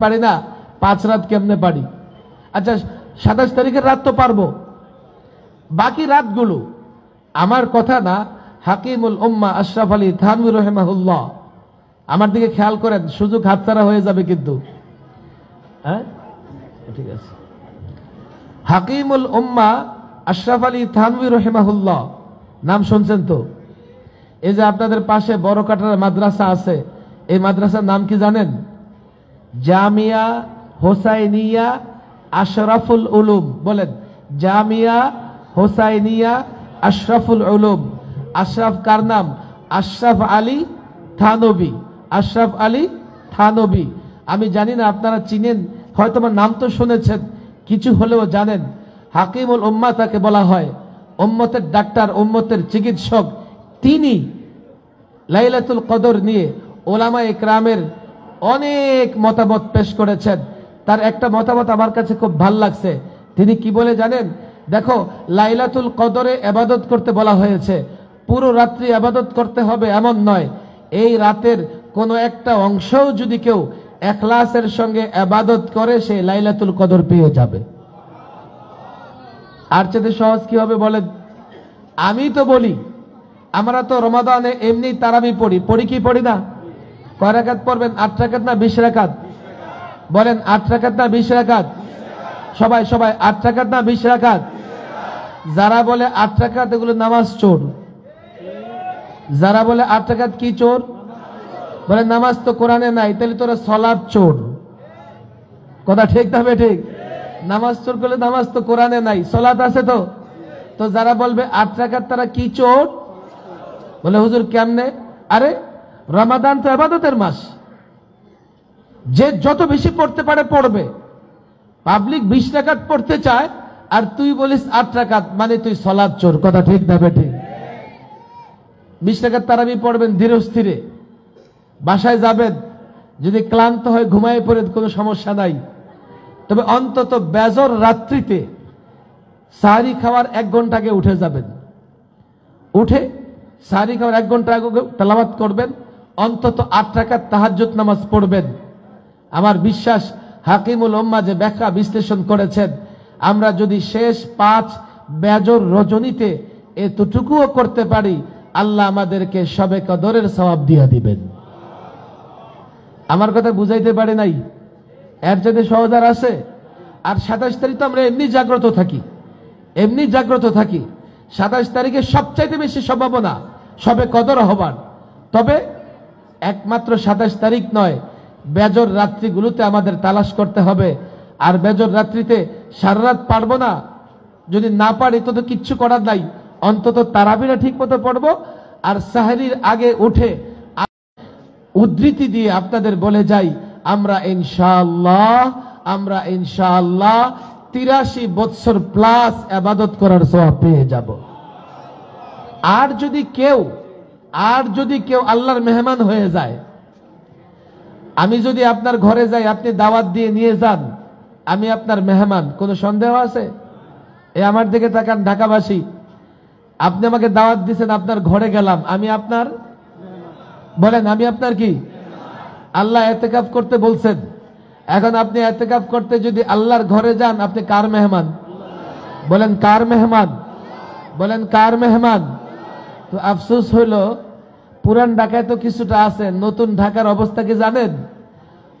পারি না, 5 রাত কেমনে পারি? আচ্ছা 27 তারিখের রাত তো পারবো, বাকি রাতগুলো আমার কথা না। হাকিমুল উম্মাহ আশরাফ আলী থানভী রাহিমাহুল্লাহ, আমার দিকে খেয়াল করেন, সুযোগ হাতছাড়া হয়ে যাবে কিন্তু। হ্যাঁ ঠিক আছে। হাকিমুল উম্মাহ আশরাফ আলী থানভী রাহিমাহুল্লাহ নাম শুনছেন তো? এই যে আপনাদের পাশে বড় কাটার মাদ্রাসা আছে, এই মাদ্রাসার নাম কি জানেন? জামিয়া হোসাইনিয়া আশরাফুল উলুম। বলেন, জামিয়া হোসাইনিয়া আশরাফুল উলুম। আশরাফ কার নাম? আশরাফ আলী থানভী। আশরাফ আলী থানভী। আমি জানি না আপনারা চিনেন, হয়তো আমার নাম তো শুনেছেন, কিছু হলেও জানেন। হাকিমুল উম্মাহ তাকে বলা হয়, উম্মতের ডাক্তার, উম্মতের চিকিৎসক। তিনি লাইলাতুল কদর নিয়ে ওলামায়ে কেরামের অনেক মতামত পেশ করেছেন। তার একটা মতামত আমার কাছে খুব ভালো লাগছে। তিনি কি বলে জানেন? দেখো, লাইলাতুল কদরে ইবাদত করতে বলা হয়েছে, পুরো রাত্রি ইবাদত করতে হবে এমন নয়। এই রাতের কোনো একটা অংশও যদি কেউ ইখলাসের সঙ্গে ইবাদত করে, সে লাইলাতুল কদর পেয়ে যাবে। আর চেয়ে সহজ কি হবে বলেন? আমি তো বলি, আমরা তো রমাদানে এমনি তারাবি পড়ি কি পড়ি না? কয় রাকাত পড়বেন? 8 রাকাত না 20 রাকাত? বলেন, 8 রাকাত না 20 রাকাত? সবাই 8 রাকাত না 20 রাকাত? যারা বলে 8 রাকাত, এগুলো নামাজ চোর। যারা বলে 8 রাকাত কি চোর? বলে নামাজ তো কোরআনে নাই, তাহলে তোরা সালাত চোর। কথা ঠিক না ঠিক? নামাজ চোর করলে নামাজ তো কোরআনে নাই, সালাত আছে তো। তো যারা বলবে 8 রাকাত, তারা কি চোর? বলে হুজুর কেমনে? আরে রমাদান তো ইবাদতের মাস, যে যত বেশি পড়তে পারে পড়বে। পাবলিক 20 রাকাত পড়তে চায়, আর তুই বলিস 8 রাকাত, মানে তুই সালাত চোর। কথা ঠিক না ঠিক? 20 রাকাত তারাবি পড়বেন ধীরে স্থিরে, বাসায় যাবেন, যদি ক্লান্ত হয় ঘুমায় পড়ে কোনো সমস্যা নাই। তবে অন্তত বেজর রাত্রিতে সাহরি খাওয়ার 1 ঘন্টা আগে উঠে যাবেন। উঠে সাহরি খাওয়ার 1 ঘন্টা আগে তেলাওয়াত করবেন, অন্তত 8 রাকাত তাহাজ্জুদ নামাজ পড়বেন। আমার বিশ্বাস, হাকিমুল উম্মাহ যে ব্যাখ্যা বিশ্লেষণ করেছেন, আমরা যদি শেষ 5 বেজর রজনীতে এতটুকুও করতে পারি, আল্লাহ আমাদেরকে শবে কদরের সওয়াব দিয়ে দিবেন। আমার কথা বুঝাইতে পারে নাই? এর যদি সহজ আর আছে? আর 27 তারিখ তো আমরা এমনি জাগ্রত থাকি, 27 তারিখে সবচাইতে বেশি সম্ভাবনা শবে কদর হবার। তবে একমাত্র 27 তারিখ নয়, বেজর রাত্রিগুলোতে আমাদের তালাশ করতে হবে। আর বেজর রাত্রিতে সারা রাত পারবো না, যদি না পারি তো কিচ্ছু করার নাই, অন্তত তারাবিরা ঠিক মতো পড়বো। আর সাহরির আগে উঠে উদ্ধৃতি দিয়ে আপনাদের বলে যাই, আমরা ইনশাআল্লাহ 83 বছর প্লাস ইবাদত করার সওয়াব পেয়ে যাব। আর যদি কেউ আল্লাহর মেহমান হয়ে যায়, আমি যদি আপনার ঘরে যাই, আপনি দাওয়াত দিয়ে নিয়ে যান, আমি আপনার মেহমান, কোনো সন্দেহ আছে? আমার দিকে তাকান ঢাকাবাসী, আপনি আমাকে দাওয়াত দিয়েছেন, আপনার ঘরে গেলাম, আমি আপনার, বলেন আমি আপনার কি? আল্লাহ ইতিকাফ করতে বলছেন, এখন আপনি ইতিকাফ করতে যদি আল্লাহর ঘরে যান, আপনি কার মেহমান? বলেন কার মেহমান? বলেন কার মেহমান? তো আফসোস হইল, পুরান ঢাকায় তো কিছুটা আছে, নতুন ঢাকার অবস্থা কি জানেন?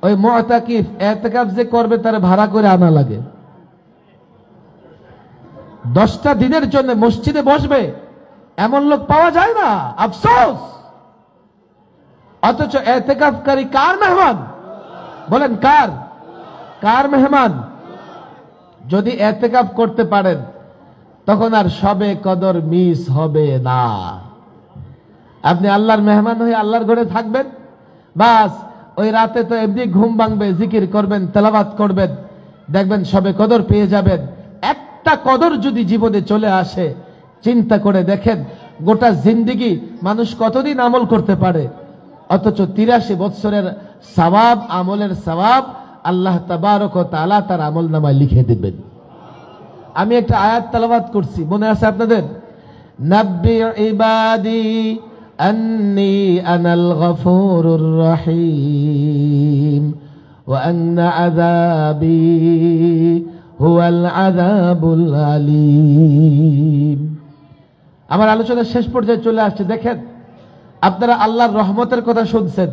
ওই মুতাকিফ ইতিকাফ যে করবে, তার ভাড়া করে আনা লাগে। 10টা দিনের জন্য মসজিদে বসবে, এমন লোক পাওয়া যায় না, আফসোস। অথচ ইতিকাফকারী কার মেহমান? বলেন কার মেহমান? যদি ইতিকাফ করতে পারেন, তখন আর শবে কদর মিস হবে না। আপনি আল্লাহর মেহমান হয়ে আল্লাহর ঘরে থাকবেন, বাস ওই রাতে তো এমনি ঘুম ভাঙবে, জিকির করবেন, তেলাওয়াত করবেন, দেখবেন শবে কদর পেয়ে যাবেন। একটা কদর যদি জীবনে চলে আসে, চিন্তা করে দেখেন গোটা জিন্দেগি মানুষ কতদিন আমল করতে পারে, অথচ 83 বছরের সওয়াব, আমলের সওয়াব আল্লাহ তাবারক ওয়া তাআলা তার আমলনামায় লিখে দিবেন। আমি একটা আয়াত তেলাওয়াত করছি, মনে আছে আপনাদের? নাব্বি ইবাদি আন্নী আনাল গফুরুর রহিম ওয়া আন্না আযাবি হুয়াল আযাবুল আলীম। আমার আলোচনা শেষ পর্যায়ে চলে আসছে। দেখেন, আপনারা আল্লাহর রহমতের কথা শুনছেন,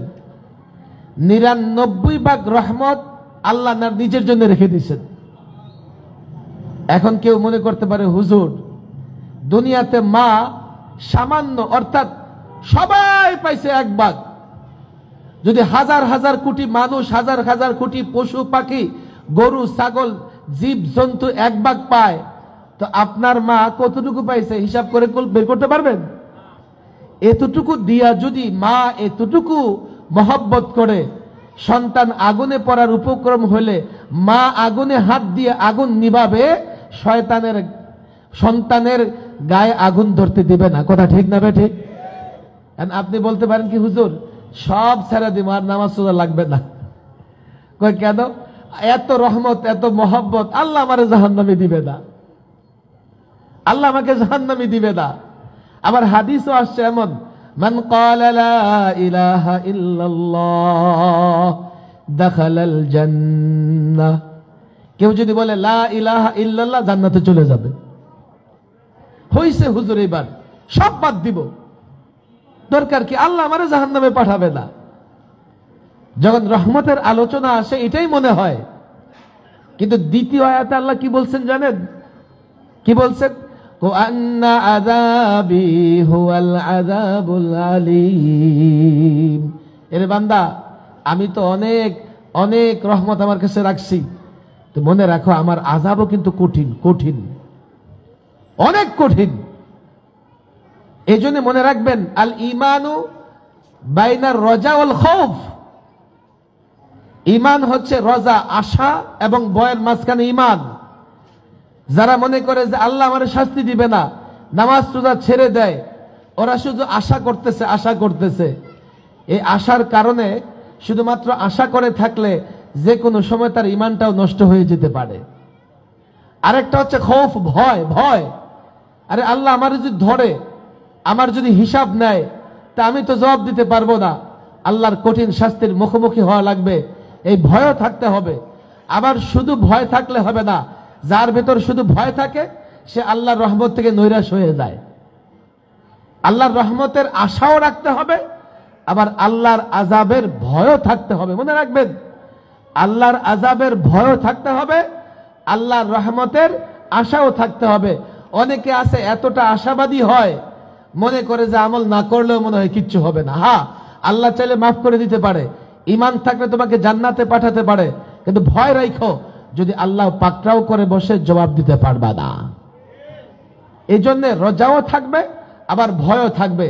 99 ভাগ রহমত আল্লাহ নিজের জন্য রেখে দিয়েছেন। এখন কেউ মনে করতে পারে, হুজুর দুনিয়াতে মা সামান্য, অর্থাৎ সবাই পাইছে 1 ভাগ, যদি হাজার হাজার কোটি মানুষ, হাজার হাজার কোটি পশু পাখি, গরু ছাগল জীব জন্তু 1 ভাগ পায়, তো আপনার মা কতটুকু পাইছে হিসাব করে বের করতে পারবেন? এতটুকু দিয়া যদি মা এতটুকু মহব্বত করে, সন্তান আগুনে পড়ার উপক্রম হলে মা আগুনে হাত দিয়ে আগুন নিভাবে, শয়তানের সন্তানের গায়ে আগুন ধরতে দিবে না। কথা ঠিক না ঠিক? আপনি বলতে পারেন কি, হুজুর সব ছেড়ে দিব, আর নামাজ রোজা লাগবে না। কই কেন? এত রহমত, এত মহব্বত, আল্লাহ আমারে জাহান্নামে দিবে না, আল্লাহ আমাকে জাহান্নামে দিবে না। আবার হাদিসও আসছে এমন, মান ক্বালা লা ইলাহা ইল্লাল্লাহ দাখালাল জান্নাহ, কেউ যদি বলে লা ইলাহা ইল্লাল্লাহ, জান্নাতে চলে যাবে। হইছে হুজুর এবার সব বাদ দিব, দরকার কি, আল্লাহ আমারে জাহান্নামে পাঠাবে না। যখন রহমতের আলোচনা আসে এটাই মনে হয়, কিন্তু দ্বিতীয় আয়াতে আল্লাহ কি বলছেন জানেন? কি বলছেন? ওয়ান্না আযাবি হুয়াল আযাবুল আলীম। এরে বান্দা, আমি তো অনেক অনেক রহমত আমার কাছে রাখছি, তো মনে রাখো আমার আযাবও কিন্তু কঠিন, কঠিন, অনেক কঠিন। এই জন্য মনে রাখবেন, আল ঈমানু বাইনার রজা ওয়াল খাউফ। ঈমান হচ্ছে রজা, আশা এবং ভয়ের মাঝখানে ঈমান। যারা মনে করে যে আল্লাহ আমারে শাস্তি দিবে না, নামাজ রোজা ছেড়ে দেয়, ওরা শুধু আশা করতেছে, আশা করতেছে। এই আশার কারণে শুধুমাত্র আশা করে থাকলে যে কোনো সময় তার ঈমানটাও নষ্ট হয়ে যেতে পারে। আরেকটা হচ্ছে খৌফ, ভয়। ভয়, আরে আল্লাহ আমার যদি ধরে, আমার যদি হিসাব নেয়, তা আমি তো জবাব দিতে পারবো না, আল্লাহর কঠিন শাস্তির মুখোমুখি হওয়া লাগবে, এই ভয়ও থাকতে হবে। আবার শুধু ভয় থাকলে হবে না, যার ভেতর শুধু ভয় থাকে সে আল্লাহর রহমত থেকে নৈরাশ হয়ে যায়। আল্লাহর রহমতের আশাও রাখতে হবে, আবার আল্লাহর আযাবের ভয়ও থাকতে হবে। মনে রাখবেন, আল্লাহর আযাবের ভয়ও থাকতে হবে, আল্লাহর রহমতের আশাও থাকতে হবে। অনেকে আছে এতটা আশাবাদী হয়, মনে করে যে আমল না করলেও মনে হয় কিচ্ছু হবে না। হ্যাঁ, আল্লাহ চাইলে মাফ করে দিতে পারে, ঈমান থাকলে তোমাকে জান্নাতে পাঠাতে পারে, কিন্তু ভয় রাখো, যদি আল্লাহ পাকড়াও করে বসে জবাব দিতে পারবা না। এই জন্য রজাও থাকবে, আবার ভয়ও থাকবে।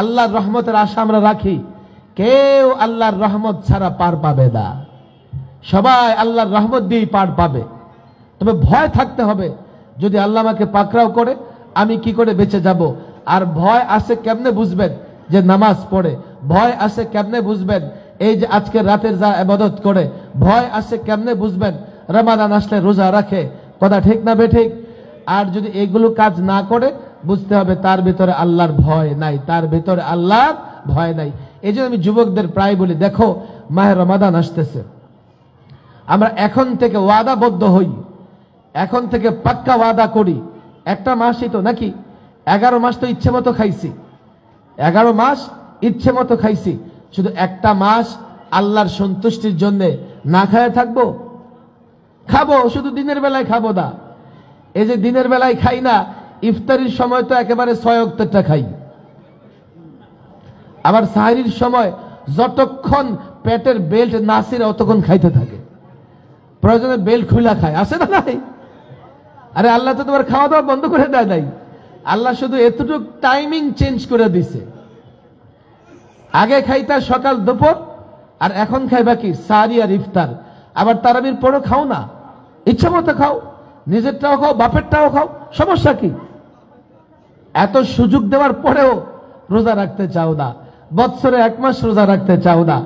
আল্লাহর রহমতের আশা আমরা রাখি, কেউ আল্লাহর রহমত ছাড়া পার পাবে না, সবাই আল্লাহর রহমত দিয়েই পার পাবে। তবে ভয় থাকতে হবে, যদি আল্লাহ আমাকে পাকড়াও করে আমি কি করে বেঁচে যাব। আর ভয় আসে কেমনে বুঝবেন? যে নামাজ পড়ে। ভয় আসে কেমনে বুঝবেন? এই যে আজকে রাতের যা ইবাদত করে। ভয় আসে কেমনে বুঝবেন? রমাদান আসলে রোজা রাখে। কথা ঠিক না বেঠিক? আর যদি এগুলো কাজ না করে, বুঝতে হবে তার ভিতরে আল্লাহর ভয় নাই, তার ভিতরে আল্লাহর ভয় নাই। এই জন্য আমি যুবকদের প্রায় বলি, দেখো মাহে রমাদান আসতেছে, আমরা এখন থেকে ওয়াদাবদ্ধ হই, এখন থেকে পাক্কা ওয়াদা করি। একটা মাসই তো নাকি, 11 মাস তো ইচ্ছে মতো খাইছি, 11 মাস ইচ্ছে মতো খাইছি, শুধু একটা মাস আল্লাহর সন্তুষ্টির জন্য না খায় থাকবো? খাবো, শুধু দিনের বেলায় খাবো না। এই যে দিনের বেলায় খাই না, ইফতারির সময় তো একেবারে 6 ওয়াক্তটা খাই। আবার সাহরির সময় যতক্ষণ পেটের বেল্ট না ছিঁড়ে অতক্ষণ খাইতে থাকে, প্রয়োজনে বেল্ট খুলা খায়, আছে না নাই? আরে আল্লাহ তো তোমার খাওয়া দাওয়া বন্ধ করে দেয় নাই, আল্লাহ শুধু এতটুকু টাইমিং চেঞ্জ করে দিছে। আগে খাইতা সকাল দুপুর, আর এখন খাইবা কি সাহরি আর ইফতার। আবার তারাবির পরও খাও না, ইচ্ছা মতো খাও, নিজেরটাও খাও, বাপেরটাও খাও, সমস্যা কি? এত সুযোগ দেওয়ার পরেও রোজা রাখতে চাও না, বৎসরে 1 মাস রোজা রাখতে চাও না।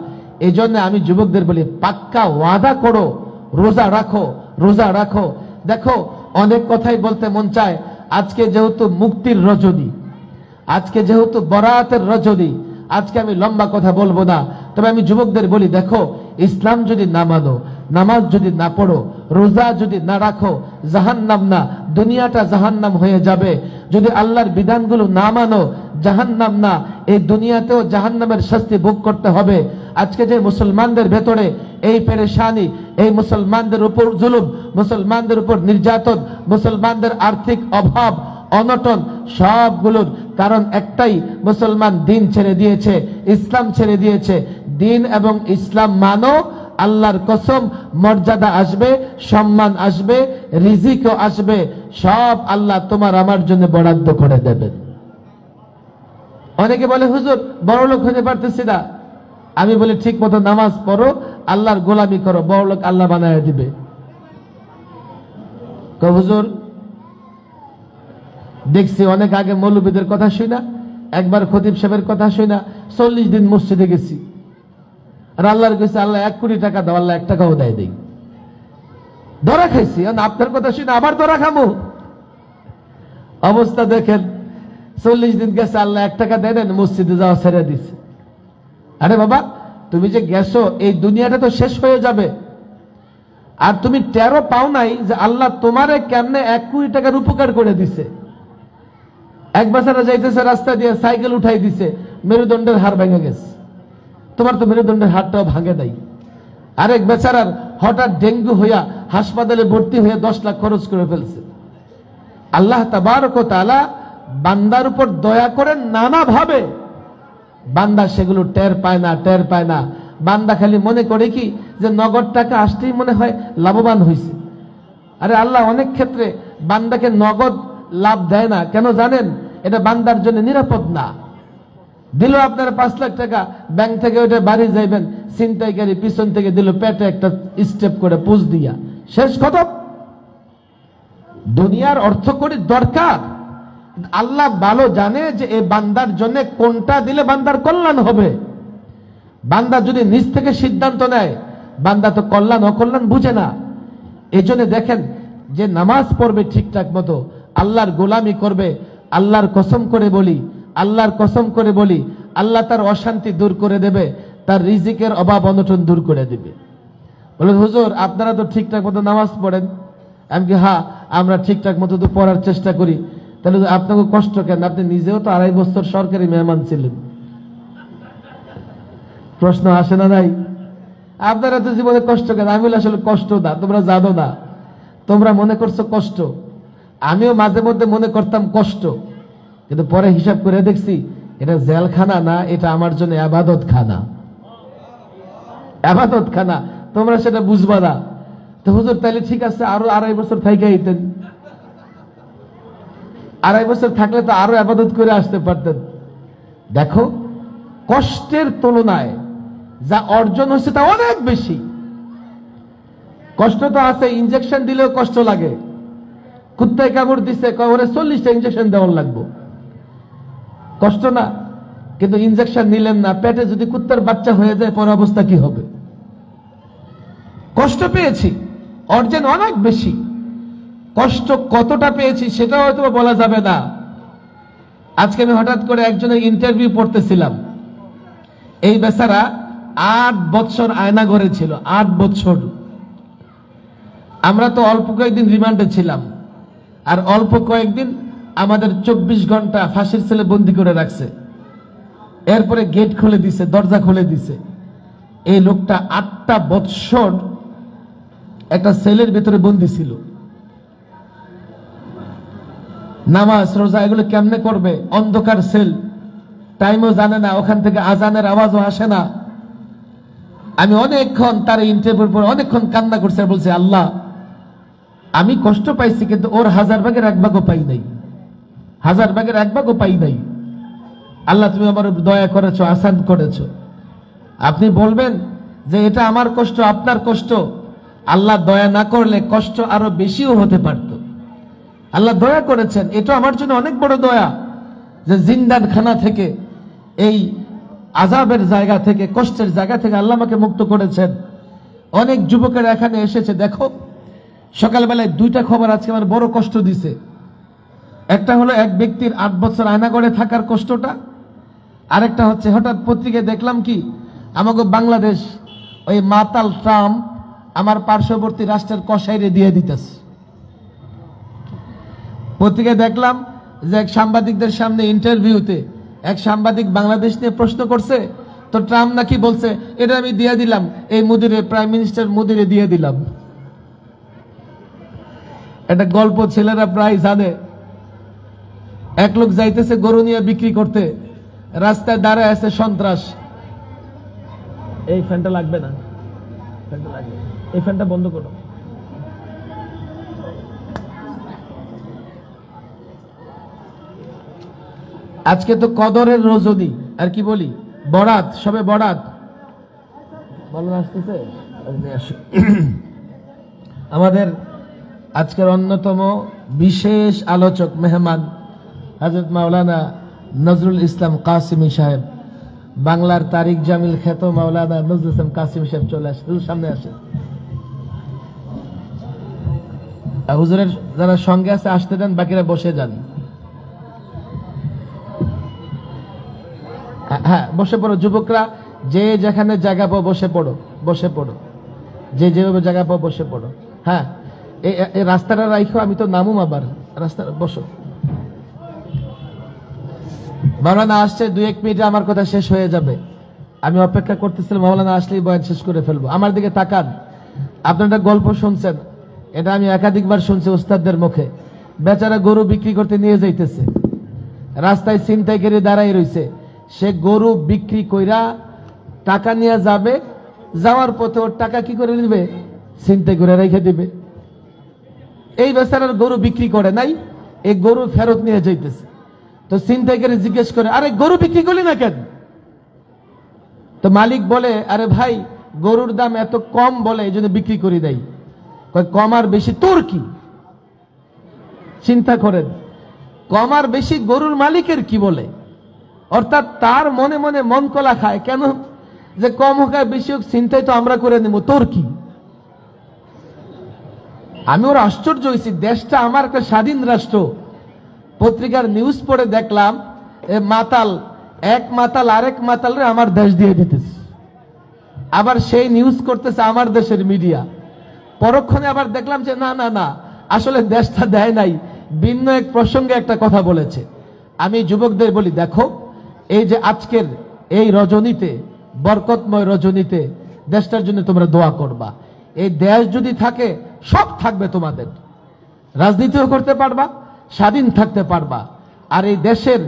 এই জন্য আমি যুবকদের বলি, পাক্কা ওয়াদা করো, রোজা রাখো, রোজা রাখো। দেখো অনেক কথাই বলতে মন চায়, আজকে যেহেতু মুক্তির রজনী, আজকে যেহেতু বরাতের রজনী, আজকে আমি লম্বা কথা বলবো না। তবে আমি যুবকদের বলি, দেখো ইসলাম যদি না মানো, নামাজ যদি না পড়ো, রোজা যদি না রাখো, জাহান্নাম না, দুনিয়াটা জাহান্নাম হয়ে যাবে। যদি আল্লাহর বিধানগুলো না মানো, জাহান্নাম না, এই দুনিয়াতেও জাহান্নামের শাস্তি ভোগ করতে হবে। আজকে যে মুসলমানদের ভেতরে এই পেরেশানি, এই মুসলমানদের উপর জুলুম, মুসলমানদের উপর নির্যাতন, মুসলমানদের আর্থিক অভাব, অনটন, সবগুলোর কারণ একটাই, মুসলমান দিন ছেড়ে দিয়েছে, ইসলাম ছেড়ে দিয়েছে। দিন এবং ইসলাম মানো, আল্লাহর কসম মর্যাদা আসবে, সম্মান আসবে, রিজিকও আসবে, সব আল্লাহ তোমার আমার জন্য বরাদ্দ করে দেবেন। অনেকে বলে হুজুর বড়লোক হতে পারতেছি না। আমি বলি ঠিক মতো নামাজ পড়ো, আল্লাহর গোলামি করো, বড়লোক আল্লাহ বানায় দিবে। হুজুর দেখছি অনেক আগে মৌলবীদের কথা শুই না, একবার খতিব সাহেবের কথা শুই না, 40 দিন মসজিদে গেছি, আর আল্লাহর কাছে আল্লাহ 1 কোটি টাকা দাও, আল্লাহ 1 টাকাও দেয় দেই, ধরা খাইছি। আপনার কথা শুনে আবার ধরা খামো, অবস্থা দেখেন। 40 দিন গেছে, আল্লাহ 1 টাকা দেয় দেন, মসজিদে যাওয়া ছেড়ে দিছে। আরে বাবা, তুমি যে গেছো, এই দুনিয়াটা তো শেষ হয়ে যাবে, আর তুমি 13 পাও নাই যে আল্লাহ তোমারে কেমনে 1 কোটি টাকার উপকার করে দিছে। এক বেচারা যাইতেছে রাস্তা দিয়ে, সাইকেল উঠাই দিছে, মেরুদণ্ডের হাড় ভেঙে গেছে, তোমার তো মেরুদণ্ডের হাড়টাও ভাঙে নাই। আরেক বেচারার হঠাৎ ডেঙ্গু হইয়া হাসপাতালে ভর্তি হয়ে 10 লাখ খরচ করে ফেলছে। আল্লাহ তাবারক ওয়া তাআলা বান্দার উপর দয়া করেন নানা ভাবে, বান্দা সেগুলো টের পায় না। বান্দা খালি মনে করে কি যে নগদ টাকা আসতেই মনে হয় লাভবান হয়েছে। আরে আল্লাহ অনেক ক্ষেত্রে বান্দাকে নগদ লাভ দেয় না, কেন জানেন? এটা বান্দার জন্য নিরাপদ না। দিল আপনার 5 লাখ টাকা, ব্যাংক থেকে ওইটা বাড়ি যাইবেন, ছিনতাইকারী পিছন থেকে দিল পেটে একটা স্টেপ করে পুষ দিয়া, শেষ খতম। দুনিয়ার অর্থ করি দরকার, আল্লাহ ভালো জানে যে এই বান্দার জন্য কোনটা দিলে বান্দার কল্যাণ হবে। বান্দা যদি নিজ থেকে সিদ্ধান্ত নেয়, বান্দা তো কল্যাণ অকল্যাণ বুঝে না। এই জন্য দেখেন, যে নামাজ পড়বে ঠিকঠাক মতো, আল্লাহর গোলামি করবে, আল্লাহর কসম করে বলি, আল্লাহ তার অশান্তি দূর করে দেবে, তার রিজিকের অভাব অনটন দূর করে দেবে। বলে হুজুর আপনারা তো ঠিকঠাক মতো নামাজ পড়েন। আমি কি, হ্যাঁ আমরা ঠিকঠাক মতো তো পড়ার চেষ্টা করি। তাহলে আপনাকে কষ্ট কেন? আপনি নিজেও তো 2.5 বছর সরকারি মেহমান ছিলেন। প্রশ্ন আসে না নাই? আপনারা তো জীবনে কষ্ট কেন? আমি বলি আসলে কষ্ট না, তোমরা জানো না, তোমরা মনে করছো কষ্ট, আমিও মাঝে মধ্যে মনে করতাম কষ্ট, কিন্তু পরে হিসাব করে দেখছি এটা জেলখানা না, এটা আমার জন্য আবাদত খানা। তোমরা সেটা বুঝবা না। তো হুজুর তাইলে ঠিক আছে, আরো 2.5 বছর থাইকা আইতেন, 2.5 বছর থাকলে তো আরো আবাদত করে আসতে পারতেন। দেখো, কষ্টের তুলনায় যা অর্জন হচ্ছে তা অনেক বেশি। কষ্ট তো আছে, ইনজেকশন দিলেও কষ্ট লাগে। কুত্তায় কামড় দিচ্ছে, ওরে 40টা ইনজেকশন দেওয়ার লাগবে, কষ্ট না? কিন্তু ইনজেকশন নিলেন না, পেটে যদি কুত্তার বাচ্চা হয়ে যায় পরে অবস্থা কি হবে? কষ্ট পেয়েছি, অর্জন অনেক বেশি। কষ্ট কতটা পেয়েছি সেটাও হয়তো বলা যাবে না। আজকে আমি হঠাৎ করে একজনের ইন্টারভিউ পড়তেছিলাম। এই বেচারা 8 বছর আয়নাঘরে ছিল, 8 বছর। আমরা তো অল্প কয়েকদিন রিমান্ডে ছিলাম, আর অল্প কয়েকদিন আমাদের 24 ঘন্টা ফাঁসির সেলে বন্দি করে রাখছে। এরপরে গেট খুলে দিছে, দরজা খুলে দিছে। এই লোকটা 8টা বছর একটা সেলের ভিতরে বন্দি ছিল। নামাজ রোজা এগুলো কেমনে করবে? অন্ধকার সেল, টাইমও জানে না, ওখান থেকে আজানের আওয়াজও আসে না। আমি অনেকক্ষণ তার ইন্টারভিউর পর অনেকক্ষণ কান্না করছে, আর বলছে আল্লাহ আমি কষ্ট পাইছি, কিন্তু ওর 1000 ভাগের 1 ভাগও পাই নাই, 1000 ভাগের 1 ভাগও পাই নাই। আল্লাহ তুমি আমার দয়া করেছো, আসান করেছো। আপনি বলবেন যে এটা আমার কষ্ট, আপনার কষ্ট। আল্লাহ দয়া না করলে কষ্ট আরো বেশিও হতে পারত। আল্লাহ দয়া করেছেন, এটা আমার জন্য অনেক বড় দয়া, যে জিন্দান খানা থেকে, এই আযাবের জায়গা থেকে, কষ্টের জায়গা থেকে আল্লাহ আমাকে মুক্ত করেছেন। অনেক যুবকেরা এখানে এসেছে। দেখো, সকালবেলায় 2টা খবর আজকে আমার বড় কষ্ট দিছে। একটা হলো এক ব্যক্তির 8 বছর আয়নাঘরে থাকার কষ্টটা, আরেকটা হচ্ছে হঠাৎ পত্রিকায় দেখলাম কি আমাকে বাংলাদেশ ওই মাতাল ট্রাম্প আমার পার্শ্ববর্তী রাষ্ট্রের কসাইরে দিয়ে দিতেছে। পত্রিকায় দেখলাম যে এক সাংবাদিকদের সামনে ইন্টারভিউতে এক সাংবাদিক বাংলাদেশ নিয়ে প্রশ্ন করছে, তো ট্রাম্প নাকি বলছে এটা আমি দিয়ে দিলাম, এই মোদিরে, প্রাইম মিনিস্টার মোদিরে দিয়ে দিলাম। একটা গল্প ছেলেরা প্রায় জানে। এক লোক যাইতেছে গরু নিয়ে বিক্রি করতে, রাস্তায় দাঁড়ায় আছে সন্ত্রাস। এই ফ্যানটা লাগবে না, ফ্যানটা লাগবে, এই ফ্যানটা বন্ধ করো। আজকে তো কদরের রজনী, আর কি বলি, বরাত, সবে বরাত বলেন আসতেছে। আমাদের আজকের অন্যতম বিশেষ আলোচক মেহমান হযরত মাওলানা নজরুল ইসলাম কাসিমি সাহেব, বাংলার তারিক জামিল খ্যাত মাওলানা নজরুল ইসলাম কাসিমি সাহেব চলে আসে, সামনে আসে। হুজুরের যারা সঙ্গে আছে আসতে দেন, বাকিরা বসে যান। হ্যাঁ, বসে পড়ো যুবকরা, যে যেখানে জায়গা পাও বসে পড়ো, বসে পড়ো, যে যেভাবে জায়গা পাও বসে পড়ো। হ্যাঁ, এই রাস্তাটা রাখো, আমি তো নামুম আবার, রাস্তা বসো। মাওলানা আসছে, 2-1 মিনিটে আমার কথা শেষ হয়ে যাবে। আমি অপেক্ষা করতেছিলাম, মাওলানা আসলেই বয়ান শেষ করে ফেলবো। আমার দিকে তাকান। আপনারা গল্প শুনছেন, এটা আমি একাধিকবার শুনছি উস্তাদদের মুখে। বেচারা গরু বিক্রি করতে নিয়ে যাইতেছে, রাস্তায় ছিনতাইকারী দাঁড়াই রইছে, সে গরু বিক্রি কইরা টাকা নিয়ে যাবে, যাওয়ার পথে ওর টাকা কি করে দিবে? ছিনতাই করে রেখে দিবে। এই বেচারার গরু বিক্রি করে নাই, এই গরু ফেরত নিয়ে যাইতেছে। তো ছিনতাইকারী জিজ্ঞেস করে, আরে গরু বিক্রি করলি না কেন? তো মালিক বলে, আরে ভাই গরুর দাম এত কম বলে এই জন্য বিক্রি করে দেয়। কম আর বেশি তোর কি? চিন্তা করেন, কম আর বেশি গরুর মালিকের কি বলে? অর্থাৎ তার মনে মনে মন কলা খায়, কেন যে কম হোক আর বেশি হোক, চিন্তাই তো আমরা করে নেব, তোর কি? আমি ওর আশ্চর্য হয়েছি, দেশটা আমার একটা স্বাধীন রাষ্ট্র। পত্রিকার নিউজ পড়ে দেখলাম মাতাল, এক মাতাল আরেক মাতালরে আমার দেশ দিয়ে দিতেছে, আবার সেই নিউজ করতেছে আমার দেশের মিডিয়া। পরক্ষণে আবার দেখলাম যে না না না, আসলে দেশটা দেয় নাই, ভিন্ন এক প্রসঙ্গে একটা কথা বলেছে। আমি যুবকদের বলি, দেখো এই যে আজকের এই রজনীতে, বরকতময় রজনীতে দেশটার জন্য তোমরা দোয়া করবা। এই দেশ যদি থাকে সব থাকবে, তোমাদের রাজনীতিও করতে পারবা, স্বাধীন থাকতে পারবা। আর এই দেশের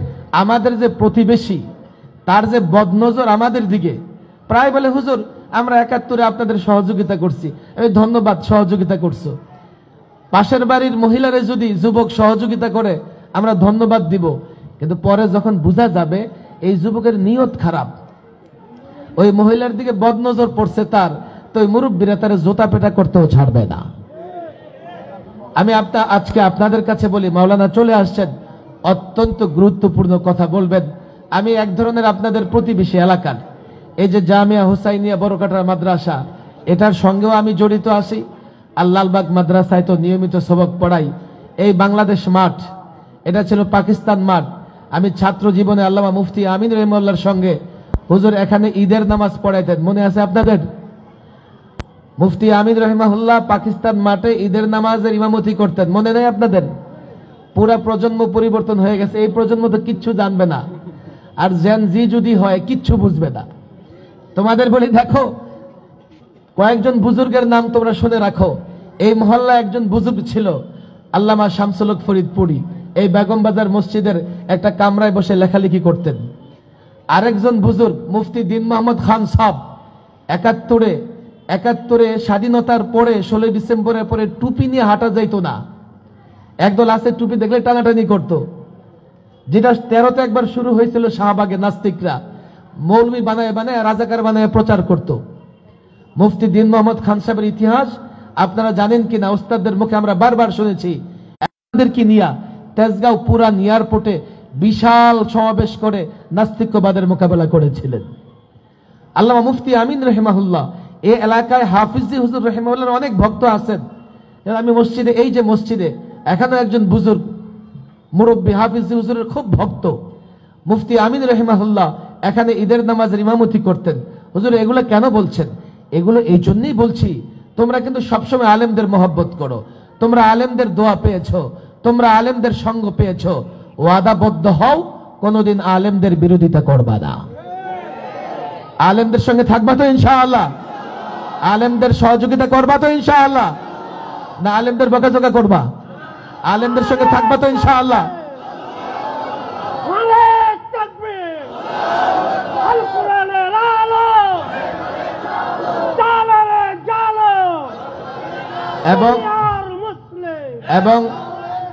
আমাদের যে প্রতিবেশী, তার যে বদনজর আমাদের দিকে, প্রায় বলে হুজুর আমরা 71-এ আপনাদের সহযোগিতা করছি। ধন্যবাদ, সহযোগিতা করছো। পাশের বাড়ির মহিলারে যদি যুবক সহযোগিতা করে আমরা ধন্যবাদ দিব, কিন্তু পরে যখন বোঝা যাবে এই যুবকের নিয়ত খারাপ, ওই মহিলার দিকে বদনজর পড়ছে তার, তো ওই মুরব্বীরা তার জোতা পেটা করতেও ছাড়বে না। আমি আজকে আপনাদের কাছে বলি, মাওলানা চলে আসছেন, অত্যন্ত গুরুত্বপূর্ণ কথা বলবেন। আমি এক ধরনের আপনাদের প্রতিবেশী এলাকার, এই যে জামিয়া হুসাইনিয়া বড়কাটার মাদ্রাসা, এটার সঙ্গেও আমি জড়িত আছি। আর লালবাগ মাদ্রাসায় তো নিয়মিত সবক পড়াই। এই বাংলাদেশ মাঠ, এটা ছিল পাকিস্তান মাঠ। আমি ছাত্র জীবনে আল্লামা মুফতি আমিন রহিমাহুল্লাহর সঙ্গে হুজুর এখানে ঈদের নামাজ পড়াইতেন, মনে আছে আপনাদের? মুফতি আমিন রহিমাহুল্লাহ পাকিস্তান মাঠে ঈদের নামাজের ইমামতি করতেন, মনে নেই আপনাদের? পুরা প্রজন্ম পরিবর্তন হয়ে গেছে, এই প্রজন্ম তো কিচ্ছু জানবে না, আর জেন জি যদি হয় কিচ্ছু বুঝবে না। তোমাদের বলি, দেখো কয়েকজন বুজুর্গের নাম তোমরা শুনে রাখো। এই মহল্লা একজন বুজুর্গ ছিল, আল্লামা শামসুল হক ফরিদপুরি, এই বেগম বাজার মসজিদের একটা কামরায় বসে লেখালেখি করতেন। আরেকজন বুজুর্গ মুফতি দিন মোহাম্মদ খান সাহেব, 71-এ স্বাধীনতার পরে 16 ডিসেম্বরের পরে টুপি নিয়ে হাঁটা যাইতো না। একদল আছে টুপি দেখলে টানাটানি করত, যেটা 13তে একবার শুরু হয়েছিল শাহবাগে। নাস্তিকরা মৌলবি বানায় বানায়, রাজাকার বানায় প্রচার করত। মুফতি দিন মোহাম্মদ খান সাহেবের ইতিহাস আপনারা জানেন কিনা, উস্তাদদের মুখে আমরা বারবার শুনেছি। কি নিয়া তেজগাঁও পুরা এয়ারপোর্টে বিশাল সমাবেশ করে নাস্তিক্যবাদের মোকাবেলা করেছিলেন আল্লামা মুফতি আমিন রহিমাহুল্লাহ। এই এলাকায় হাফিজি হুজুর রহিমাহুল্লাহর অনেক ভক্ত আছেন। আমি মসজিদে, এই যে মসজিদে এখানে একজন বুজুর্গ মুরব্বী হাফিজি হুজুরের খুব ভক্ত, মুফতি আমিন রহিমাহুল্লাহ এখানে ঈদের নামাজের ইমামতি করতেন। হুজুর এগুলো কেন বলছেন? এগুলো এই জন্যই বলছি, তোমরা কিন্তু সবসময় আলেমদের মহব্বত করো, তোমরা আলেমদের দোয়া পেয়েছো, তোমরা আলেমদের সঙ্গ পেয়েছো, ওয়াদাবদ্ধ হও কোনদিন আলেমদের বিরোধিতা করবা না। আলেমদের সঙ্গে থাকবা তো ইনশাআল্লাহ? আলেমদের সহযোগিতা করবা তো ইনশাআল্লাহ? না আলেমদের বকাঝকা করবা? আলেমদের সঙ্গে থাকবা তো ইনশাআল্লাহ? এবং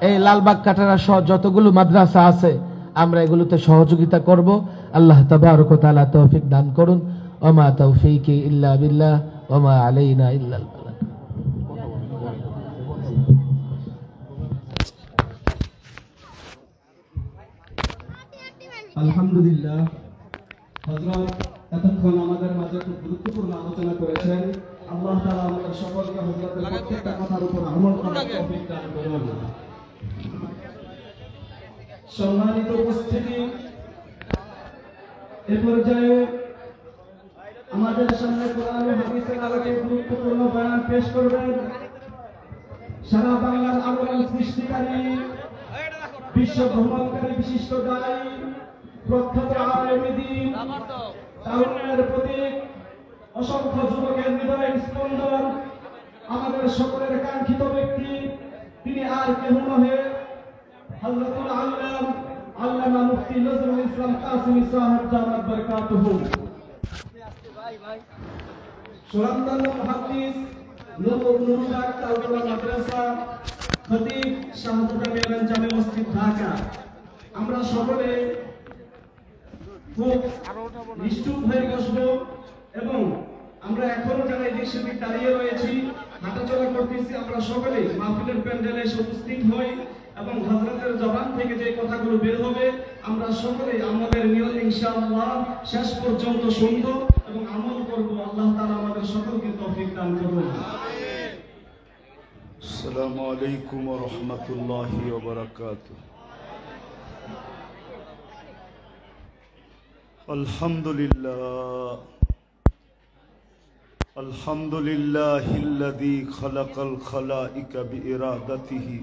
এই লালবাগ কাটারা সহ যতগুলো মাদ্রাসা আছে আমরা এগুলোতে সহযোগিতা করব। আল্লাহ তাবারক ওয়া তাআলা তৌফিক দান করুন। ওমা তৌফিকি ইল্লা বিল্লাহ ওমা আলাইনা ইল্লাল বালাগ। আলহামদুলিল্লাহ, হযরত এতক্ষণ আমাদের মাঝে খুব গুরুত্বপূর্ণ আলোচনা করেছেন। আল্লাহ তাআলা আমাদের সকলকে হযরতের প্রত্যেকটা কথার উপর আমল করার তৌফিক দান করুন। সম্মানিত উপস্থিতি, এ পর্যায়ে আমাদের সামনে কোরআন ও হাদিসের আলোকে গুরুত্বপূর্ণ বয়ান পেশ করবেন সারা বাংলার আলোড়ন সৃষ্টিকারী, বিশ্ব ভ্রমণকারী বিশিষ্ট দায়ী, প্রখ্যাত আলেমে দ্বীন, তারুণ্যের প্রতীক, অসংখ্য যুবকের হৃদয়ের স্পন্দন, আমাদের সকলের কাঙ্ক্ষিত ব্যক্তি, তিনি আর কেহ নহে, হযরতুল আল্লামা মুফতি নজরুল ইসলাম কাসেমী সাহেব দামাত বরকাতুহু। সুনামধন্য মুহাদ্দিস নুরুল্লাহ তাওবা মাদ্রাসা খতিব শাহজাদা মিলন জামে মসজিদ ঢাকা। আমরা সকলে খুব নিশ্চুপ হয়ে বসবো এবং আমরা এখনো যারা এদিক সেদিক দাঁড়িয়ে রয়েছি, হাঁটাচলা করতেছি, আমরা সকলেই মাহফিলের প্যান্ডেলে এসে উপস্থিত হই এবং হযরতের জবান থেকে যে কথাগুলো বের হবে আমরা সকলেই আমাদের নিয়ত ইনশাআল্লাহ শেষ পর্যন্ত শুনব এবং আমল করব। আল্লাহ তাআলা আমাদের সকলকে তৌফিক দান করুন। আসসালামু আলাইকুম ওয়া রাহমাতুল্লাহি ওয়া বারাকাতুহু। আলহামদুলিল্লাহিল্লাযী খালাকাল খালাইকা বিইরাদাতিহি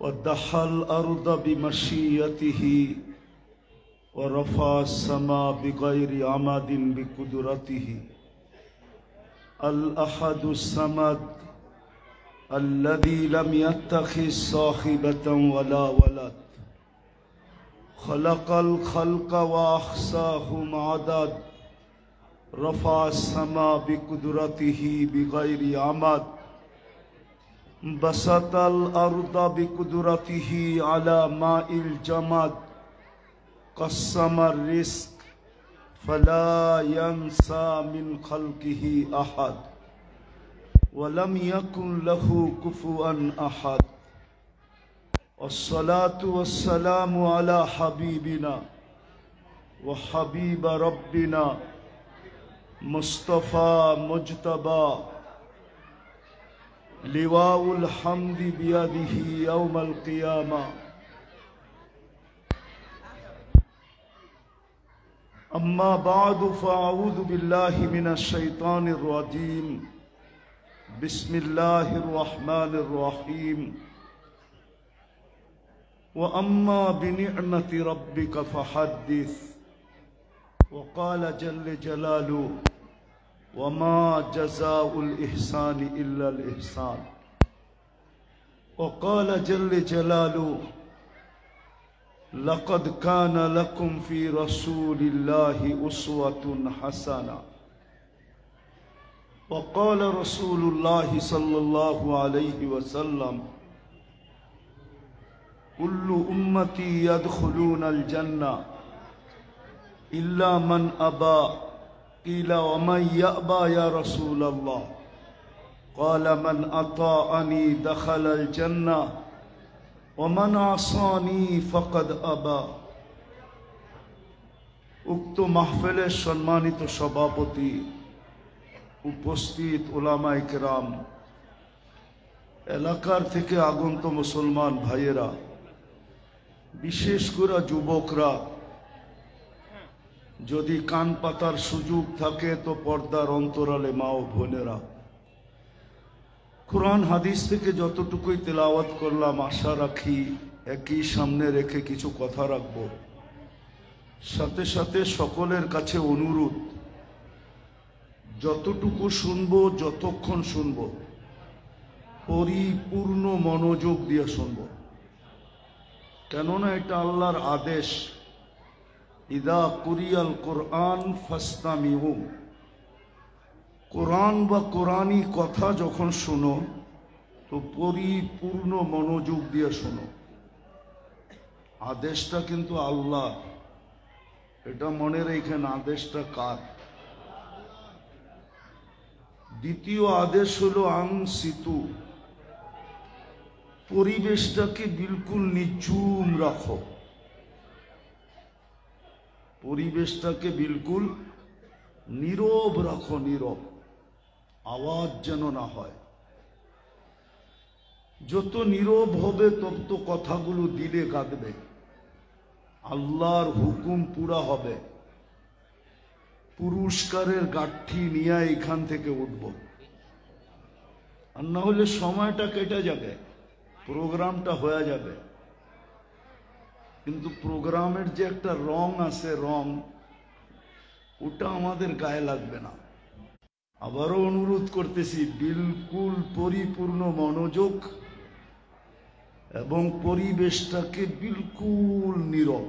ওয়া দাহাল আরদা বিমাশিয়াতিহি ওয়া রাফা'আস সামা বিগাইরি আমাদিন বিকুদরাতিহি। আল আহাদুস সামাদ الذي لم يتخذ صاحبة ولا ولد خلق الخلق وأحصاهم عدد رفع السماء بقدرته بغير عمد بسط الأرض بقدرته على ماء الجمد قسم الرزق فلا ينسى من خلقه أحد ولم يكن له كفوا أحد والصلاة والسلام على حبيبنا وحبيب ربنا مصطفى مجتبى لواء الحمد بيده يوم القيامة. أما بعد فأعوذ بالله من الشيطان الرجيم. بسم الله الرحمن الرحيم. وأما بنعمة ربك فحدث. وقال جل جلاله وما جزاء الإحسان إلا الإحسان. وقال جل جلاله لقد كان لكم في رسول الله أسوة حسنة. وقال رسول الله صلى الله عليه وسلم كل أمتي يدخلون الجنة إلا من أبى. قيل ومن يأبى يا رسول الله؟ قال من أطاعني دخل الجنة ومن عصاني فقد أبى. উক্ত মাহফিলের সম্মানিত সভাপতি, উপস্থিত উলামায়ে কেরাম, এলাকার থেকে আগন্ত মুসলমান ভাইয়েরা, বিশেষ করে যুবকরা, যদি কান পাতার সুযোগ থাকে তো পর্দার অন্তরালে মা ও বোনেরা, কোরআন হাদিস থেকে যতটুকুই তেলাওয়াত করলাম আশা রাখি একই সামনে রেখে কিছু কথা রাখব। সাথে সাথে সকলের কাছে অনুরোধ, যতটুকু শুনবো যতক্ষণ শুনবো পরিপূর্ণ মনোযোগ দিয়ে শুনবো, কেননা এটা আল্লাহর আদেশ। ইদা কুরিয়াল কোরআন ফাসতামিউ, কোরআন বা কোরআনী কথা যখন শোনো তো পরিপূর্ণ মনোযোগ দিয়ে শোনো। আদেশটা কিন্তু আল্লাহ, এটা মনে রেখেন, আদেশটা কার? দ্বিতীয় আদেশ হলো আনসিতু, পরিবেশটাকে বিলকুল নিঝুম রাখো, পরিবেশটাকে বিলকুল নীরব রাখো, নীরব, আওয়াজ যেন না হয়। যত নীরব হবে তত কথাগুলো দিলে কাঁদবে, আল্লাহর হুকুম পুরা হবে, পুরস্কারের গাঠি নিয়ে এখান থেকে উঠব। আর না হলে সময়টা কেটে যাবে, প্রোগ্রামটা হয়ে যাবে, কিন্তু প্রোগ্রামের যে একটা রং আছে, রং ওটা আমাদের গায়ে লাগবে না। আবারও অনুরোধ করতেছি, বিলকুল পরিপূর্ণ মনোযোগ এবং পরিবেশটাকে বিলকুল নীরব।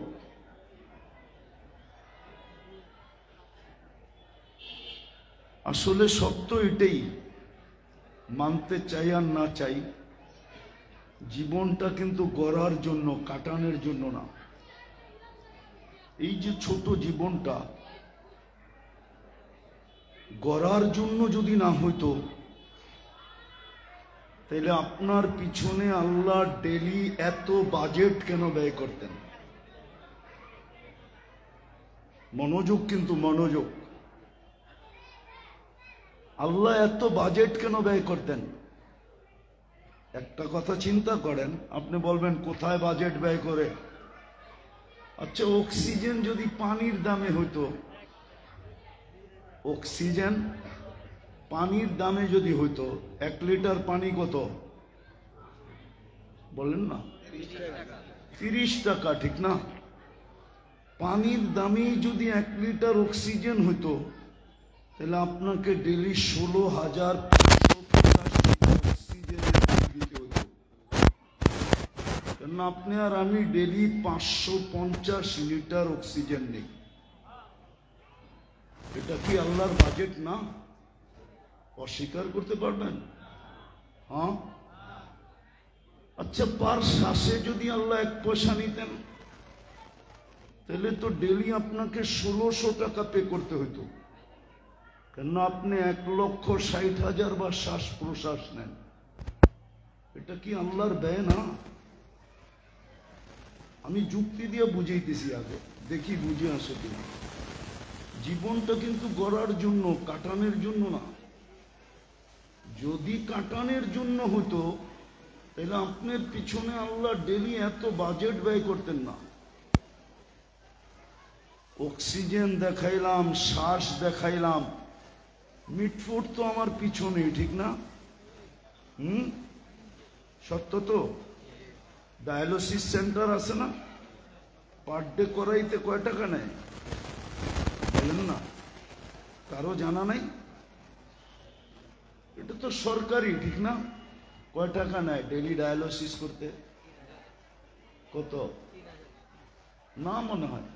আসলে সত্য এটাই, মানতে চাই আর না চাই, জীবনটা কিন্তু গড়ার জন্য, কাটানোর জন্য না। এই যে ছোট জীবনটা গড়ার জন্য যদি না হইতো তাহলে আপনার পিছনে আল্লাহ ডেলি এত বাজেট কেন ব্যয় করতেন? মনোযোগ, কিন্তু মনোযোগ, আল্লাহ এত বাজেট কেন ব্যয় করতেন? একটা কথা চিন্তা করেন, আপনি বলবেন কোথায় বাজেট ব্যয় করে? আচ্ছা, অক্সিজেন যদি পানির দামে হইতো, অক্সিজেন পানির দামে যদি হইতো, 1 লিটার পানি কত বলেন না? 30 টাকা, ঠিক না? পানির দামে যদি 1 লিটার অক্সিজেন হইতো তাহলে আপনাকে ডেলি 16,000 অক্সিজেন দিতে হইতো, কেন আপনি আর আমি ডেলি 550 লিটার অক্সিজেন নেই। এটা কি আল্লাহর বাজেট না? অস্বীকার করতে পারবেন? হ্যাঁ। আচ্ছা, পার শ্বাসে যদি আল্লাহ 1 পয়সা নিতেন তাহলে তো ডেলি আপনাকে 1600 টাকা পে করতে হইতো, কেন আপনি 1,60,000 বার শ্বাস প্রশ্বাস নেন। এটা কি আল্লাহর ব্যয় না? আমি যুক্তি দিয়ে বুঝাইতেছি, আগে দেখি বুঝে আসে কিনা। জীবনটা কিন্তু গড়ার জন্য, কাটানোর জন্য না। যদি কাটানোর জন্য হতো তাহলে আপনার পিছনে আল্লাহ ডেলি এত বাজেট ব্যয় করতেন না। অক্সিজেন দেখাইলাম, শ্বাস দেখাইলাম, মিটফুট তো আমার পিছনে, ঠিক না? সত্য তো। ডায়ালিসিস সেন্টার আছে না, পার ডে করাইতে কয় টাকা নেয় বলেন না? কারো জানা নাই? এটা তো সরকারি, ঠিক না? কয় টাকা নেয় ডেলি ডায়ালিসিস করতে? কত না মনে হয়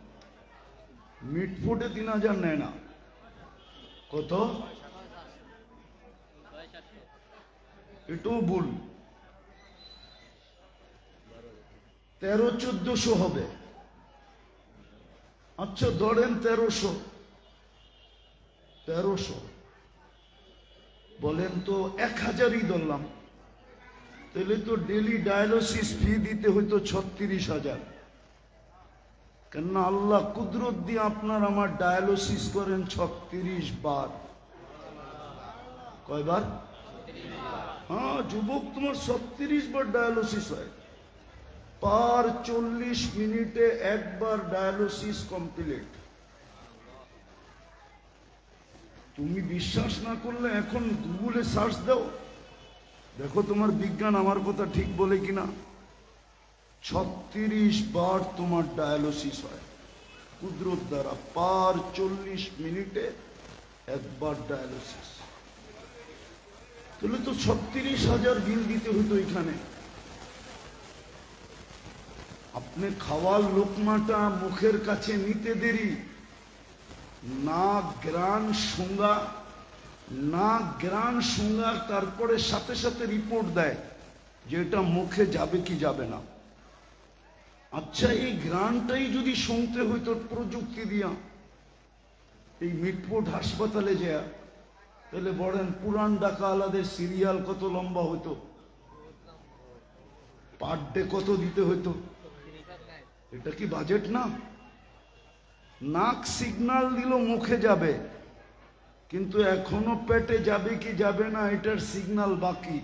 মিটফুটে 3,000 নেয় না, কত? এটাও ভুল, 1300-1400 হবে। আচ্ছা ধরেন 1300 বলেন তো, 1000ই ধরলাম, তাহলে তো ডেলি ডায়ালিসিস ফি দিতে হইতো 36,000। কেননা আল্লাহ কুদরত দিয়ে আপনার আমার ডায়ালিসিস করেন 36 বার। কয়বার? হ্যাঁ যুবক, তোমার 36 বার ডায়ালিসিস হয়। পার 40 মিনিটে একবার ডায়ালিসিস কমপ্লিট। তুমি বিশ্বাস না করলে এখন গুগলে সার্চ দাও, দেখো তোমার বিজ্ঞান আমার কথা ঠিক বলে কিনা। 36 বার তোমার ডায়ালিসিস হয় কুদরত দ্বারা, পার 40 মিনিটে একবার ডায়ালিসিস। তাহলে তো 36,000 বিল দিতে হতো এখানে। আপনি খাওয়ার লোকমাটা মুখের কাছে নিতে দেরি, না গ্রান শুঙ্গা, না গ্রান শুঙ্গা, তারপরে সাথে সাথে রিপোর্ট দেয় যে এটা মুখে যাবে কি যাবে না। আচ্ছা, এই গ্রানটাই যদি শুনতে হইতো প্রযুক্তি দিয়া এই মিটফোর্ড হাসপাতালে যায়, তাহলে বলেন পুরান ডাকা আলাদের সিরিয়াল কত লম্বা হইতো, পার ডে কত দিতে হইতো। এটা কি বাজেট না? নাক সিগন্যাল দিল মুখে যাবে, কিন্তু এখনো পেটে যাবে কি যাবে না এটার সিগন্যাল বাকি।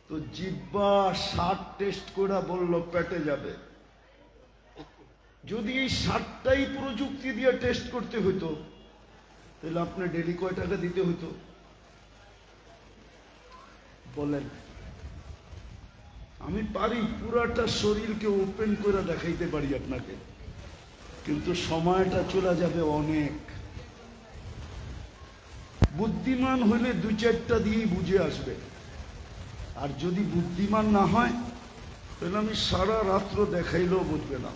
তো জিহ্বা 60 টেস্ট করে বলল পেটে যাবে। যদি এই 60টাই প্রযুক্তি দিয়ে টেস্ট করতে হইতো, তাহলে আপনি ডেলি কয় টাকা দিতে হইতো বলেন? আমি পারি পুরাটা শরীরকে ওপেন করে দেখাইতে পারি আপনাকে, কিন্তু সময়টা চলে যাবে অনেক। বুদ্ধিমান হলে 2-4টা দিয়েই বুঝে আসবে, আর যদি বুদ্ধিমান না হয় তাহলে আমি সারা রাত্র দেখাইলেও বুঝবে না।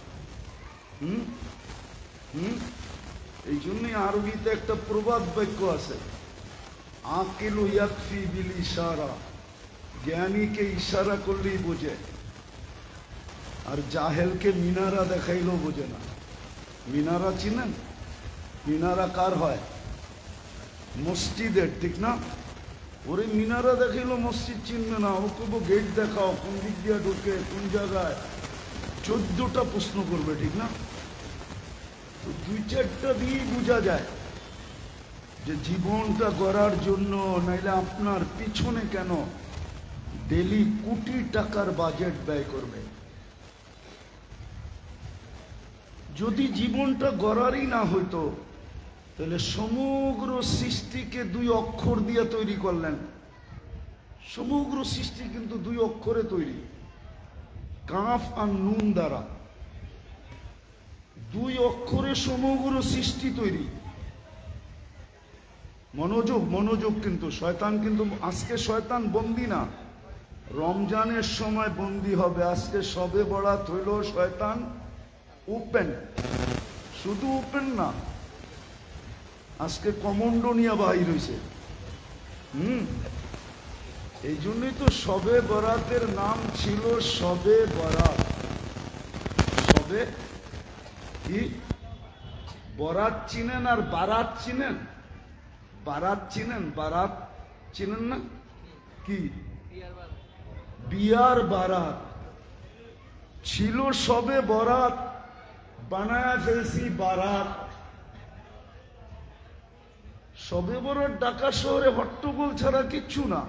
এই জন্যই আরবিতে একটা প্রবাদ বাক্য আছে, আকিলু ইয়াকফি বিল ইশারা, জ্ঞানীকে ইশারা করলেই বোঝে, আর জাহেলকে মিনারা দেখাইলেও বোঝে না। মিনারা চিনেন? মিনারা কার হয়? মসজিদের, ঠিক না? ওরে মিনারা দেখাইলো মসজিদ চিনবে না, ও কব গেট দেখাও, কোন দিক দিয়ে ঢুকে, কোন জায়গায়, 14টা প্রশ্ন করবে, ঠিক না? তো 2-4টা দিয়েই বোঝা যায় যে জীবনটা গড়ার জন্য, নাইলে আপনার পিছনে কেন ডেলি কোটি টাকার বাজেট ব্যয় করবে। যদি জীবনটা গড়ারই না হইতো, তাহলে সমগ্র সৃষ্টিকে 2 অক্ষর দিয়ে তৈরি করলেন। সমগ্র সৃষ্টি কিন্তু 2 অক্ষরে তৈরি, কাফ আর নুন দ্বারা। 2 অক্ষরে সমগ্র সৃষ্টি তৈরি। মনোযোগ, মনোযোগ। কিন্তু শয়তান কিন্তু আজকে শয়তান বন্দী না, রমজানের সময় বন্দী হবে। আজকে সবে বরাত হইল, শয়তান ওপেন। শুধু ওপেন না, আজকে কমান্ডো নিয়ে বাহির হয়েছে। এই জন্যই তো সবে বরাতের নাম ছিল সবে বরাত। সবে কি? বরাত চিনেন আর বারাত চিনেন? বারাত চিনেন? বারাত চিনেন না? কি? বিয়ার বারাত ছিল সবে বরাত, বানায়া ফেলছি বারাত। সবে বরাত ঢাকা শহরে হট্টগোল ছাড়া কিচ্ছু না।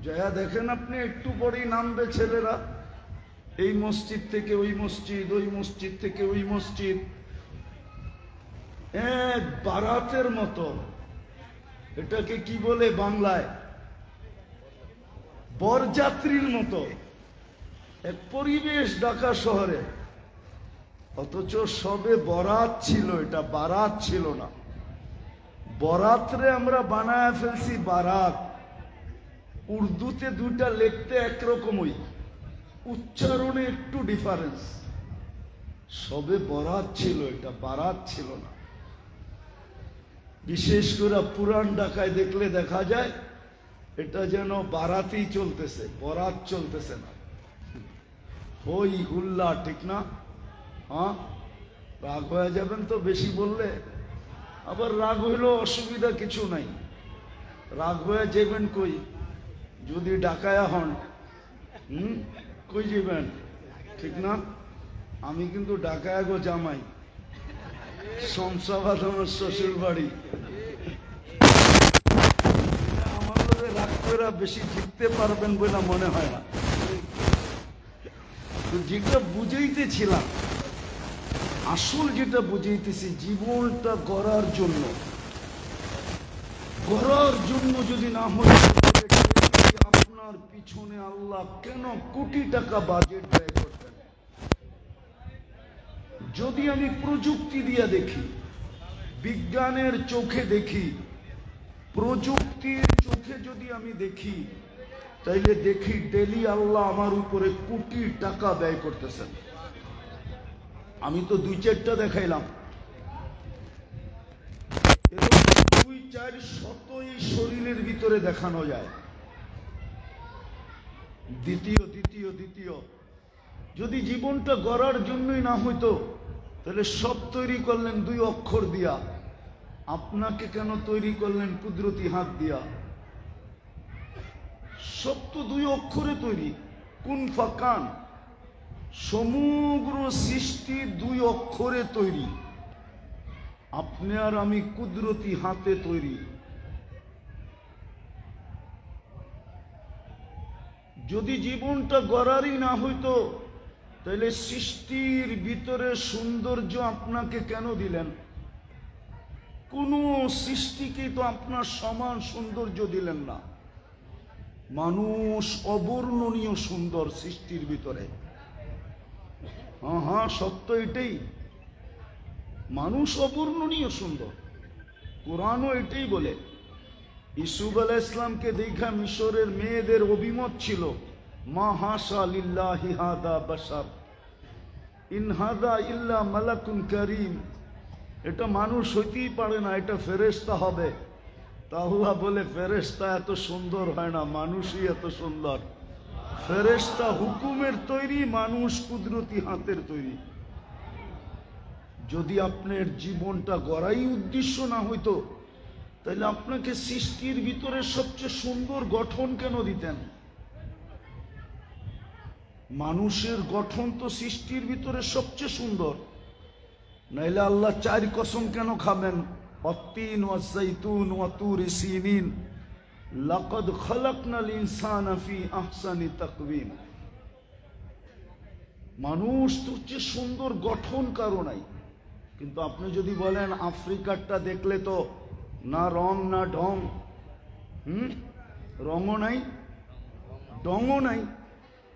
যা দেখেন আপনি, একটু পরেই নামবে ছেলেরা, এই মসজিদ থেকে ওই মসজিদ, ওই মসজিদ থেকে ওই মসজিদ, এক বারাতের মতো। এটাকে কি বলে বাংলায়? বরযাত্রীর মতো এক পরিবেশ ঢাকা শহরে। অথচ সবে বরাত ছিল, এটা বারাত ছিল না। বরাতরে আমরা বানায় ফেলছি বারাত। উর্দুতে 2টা লিখতে একরকমই, উচ্চারণে একটু ডিফারেন্স। সবে বরাত ছিল, এটা বারাত ছিল না। বিশেষ করে পুরান ঢাকায় দেখলে দেখা যায় এটা যেন বারাতই চলতেছে, বরাত চলতেছে না। হই হুল্লা, ঠিক না? হ্যাঁ, রাগ হয়ে যাবেন তো বেশি বললে। আবার রাগ হইলেও অসুবিধা কিছু নাই। রাগ হয়ে যাবেন কই? যদি ডাকায়া হন, কই যাবেন? ঠিক না? আমি কিন্তু ডাকায়া গো জামাই, শমশাবাদ আমার শ্বশুর বাড়ি। আমার লোকে রাগ করে বেশি জিততে পারবেন বলে মনে হয় না। তো যেটা বুঝাইতেছিলাম, আসল যেটা বুঝাইতেছি, জীবনটা গড়ার জন্য করার জন্য যদি না হয়, আপনার পিছনে আল্লাহ কেন কোটি টাকা বাজেট ব্যয় করতেন? যদি আমি প্রযুক্তি দিয়ে দেখি, বিজ্ঞানের চোখে দেখি, প্রযুক্তির চোখে যদি আমি দেখি, তাইলে দেখি ডেলি আল্লাহ আমার উপরে কোটি টাকা ব্যয় করতেছেন। আমি তো 2-4টা দেখাইলাম, এরকম 2-4 এই শরীরের ভিতরে দেখানো যায়। দ্বিতীয় যদি জীবনটা গড়ার জন্যই না হইতো, তাহলে সব তৈরি করলেন 2 অক্ষর দিয়া, আপনাকে কেন তৈরি করলেন কুদরতি হাত দিয়া? সব তো 2 অক্ষরে তৈরি, কুন ফাকান। সমগ্র সৃষ্টি 2 অক্ষরে তৈরি। আপনি আর আমি কুদরতি হাতে তৈরি। যদি জীবনটা গড়ারই না হইতো, তাহলে সৃষ্টির ভিতরে সৌন্দর্য আপনাকে কেন দিলেন? কোন সৃষ্টিকে তো আপনার সমান সৌন্দর্য দিলেন না। মানুষ অবর্ণনীয় সুন্দর সৃষ্টির ভিতরে। হ্যাঁ, সত্য এটাই, মানুষ অবর্ণনীয় সুন্দর। কোরআনও এটাই বলে। ইসুফ আলাইহিস সালামকে দেখা মিশরের মেয়েদের অভিমত ছিল, মা হাসা লিল্লাহি হাদা বাশার ইন হাদা ইল্লা মালাকুন কারীম। এটা মানুষ হইতেই পারে না, এটা ফেরেশতা হবে। তাহুয়া বলে ফেরেশতা এত সুন্দর হয় না, মানুষই এত সুন্দর। ফেরেশতা হুকুমের তৈরি, মানুষ কুদরতি হাতের তৈরি। যদি আপনার জীবনটা গড়াই উদ্দেশ্য না হইতো, তাহলে আপনাকে সৃষ্টির ভিতরে সবচেয়ে সুন্দর গঠন কেন দিতেন? মানুষের গঠন তো সৃষ্টির ভিতরে সবচেয়ে সুন্দর, নাইলে আল্লাহ 4 কসম কেন খাবেন? অত্তিন ওয়া যাইতুন ওয়া তুরি সিনিন লাকাদ খালাকনাল ইনসানা ফি আহসানি তাকওয়িম। মানুষ তো হচ্ছে সুন্দর গঠন কারো নাই। কিন্তু আপনি যদি বলেন আফ্রিকারটা দেখলে তো না রং না ঢং, রঙও নাই ডঙও নাই,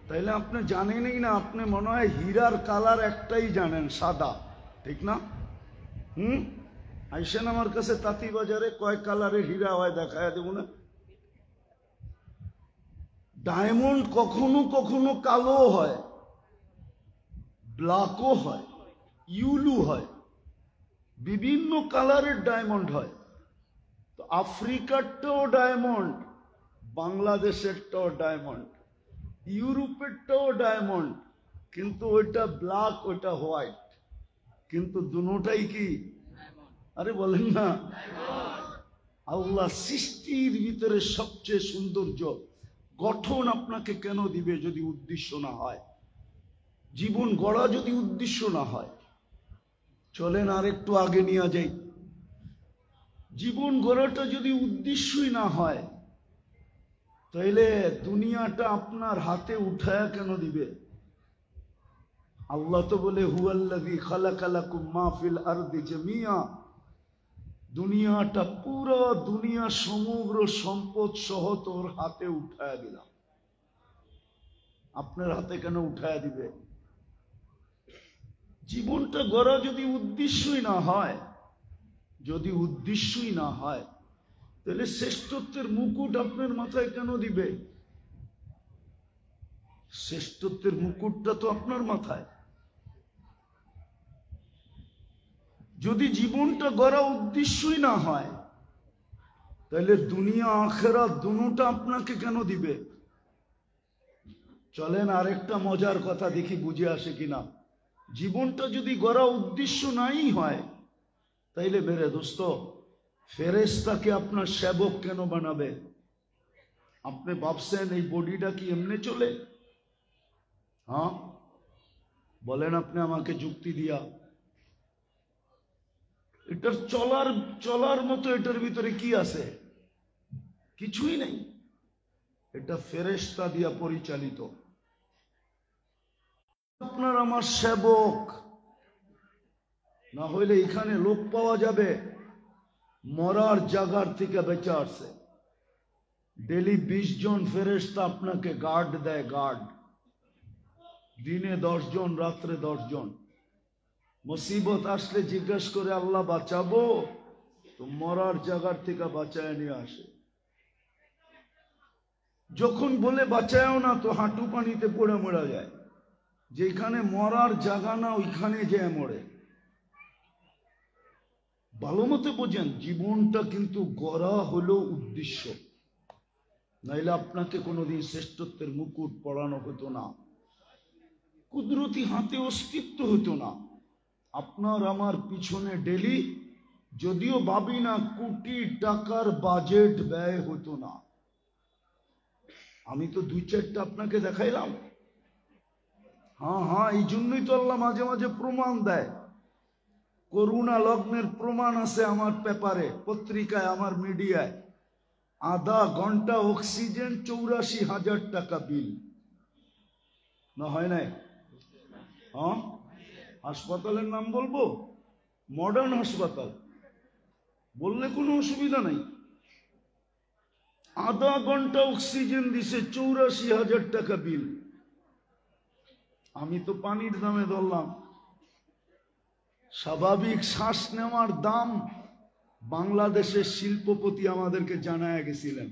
তাইলে আপনি জানেনই না। আপনি মনে হয় হীরার কালার একটাই জানেন, সাদা, ঠিক না? আইসেন আমার কাছে তাঁতি বাজারে, কয় কালারের হীরা হয় দেখায় দেব না। ডায়মন্ড কখনো কখনো কালো হয়, ব্ল্যাকও হয়, ইউলু হয়, বিভিন্ন কালারের ডায়মন্ড হয়। তো আফ্রিকারটাও ডায়মন্ড, বাংলাদেশেরটাও ডায়মন্ড, ইউরোপেরটাও ডায়মন্ড, কিন্তু ওইটা ব্ল্যাক ওইটা হোয়াইট, কিন্তু দুটোটাই কি? আরে বলেন না। আল্লাহ সৃষ্টির ভিতরে সবচেয়ে সৌন্দর্য গঠন আপনাকে কেন দিবে যদি উদ্দেশ্য না হয়? জীবন গড়া যদি উদ্দেশ্য না হয়, চলেন আর একটু আগে নিয়ে যাই। জীবন গড়াটা যদি উদ্দেশ্যই না হয়, তাইলে দুনিয়াটা আপনার হাতে উঠায়া কেন দিবে? আল্লাহ তো বলে হুয়াল্লাযী খালাকা লাকুম মা ফিল আরদি জামিয়া। দুনিয়াটা, পুরো দুনিয়া সমগ্র সম্পদ সহ তোর হাতে উঠায়া দিলাম। আপনার হাতে কেন উঠায়া দিবে? জীবনটা গড়া যদি উদ্দেশ্যই না হয়, যদি উদ্দেশ্যই না হয়, তাহলে শ্রেষ্ঠত্বের মুকুট আপনার মাথায় কেন দিবে? শ্রেষ্ঠত্বের মুকুটটা তো আপনার মাথায়। যদি জীবনটা গড়া উদ্দেশ্যই না হয়, তাহলে দুনিয়া আখেরাত দুটোটা আপনাকে কেন দিবে? চলেন আরেকটা মজার কথা দেখি, বুঝে আসে কিনা। জীবনটা যদি গড়া উদ্দেশ্য নাই হয়, তাইলে বেরে দোস্ত, ফেরেশতাকে আপনার সেবক কেন বানাবে? আপনি ভাবছেন এই বডিটা কি এমনি চলে? হ্যাঁ বলেন আপনি আমাকে যুক্তি দিয়া। এটার চলার মতো এটার ভিতরে কি আছে? কিছুই নেই। এটা ফেরেশতা দিয়া পরিচালিত। আপনার আমার সেবক না হইলে এখানে লোক পাওয়া যাবে? মরার জায়গার থেকে বেঁচে আসছে। ডেলি 20 জন ফেরেশতা আপনাকে গার্ড দেয়, গার্ড। দিনে 10 জন, রাত্রে 10 জন। মুসিবত আসলে জিজ্ঞেস করে আল্লাহ বাঁচাবো, তো মরার জায়গার থেকে বাঁচায় নিয়ে আসে। যখন বলে বাঁচায়ও না, তো হাঁটু পানিতে পড়ে মরা যায়। যেখানে মরার জায়গা না, ওইখানে যে মরে। ভালো মতো বোঝেন, জীবনটা কিন্তু গড়া হলো উদ্দেশ্য, নাইলে আপনাকে কোনোদিন শ্রেষ্ঠত্বের মুকুট পরানো হতো না, কুদরতি হাতে অস্তিত্ব হতো না। আপনার আমার পিছনে ডেলি, যদিও ভাবি না, কোটি টাকার বাজেট ব্যয় হতো না। আমি তো 2-4টা আপনাকে দেখাইলাম। হ্যাঁ, এই জন্যই তো আল্লাহ মাঝে মাঝে প্রমাণ দেয়। করোনা লগ্নের প্রমাণ আছে আমার পেপারে, পত্রিকায়, আমার মিডিয়ায়। আধা ঘন্টা অক্সিজেন 84,000 টাকা বিল। না হয় নাই? হ্যাঁ, হাসপাতালের নাম বলবো? মডার্ন হাসপাতাল, বললে কোনো অসুবিধা নাই। আধা ঘন্টা অক্সিজেন দিছে, 84,000 টাকা বিল। আমি তো পানির দামে ধরলাম। স্বাভাবিক শ্বাস নেওয়ার দাম বাংলাদেশের শিল্পপতি আমাদেরকে জানায় গেছিলেন।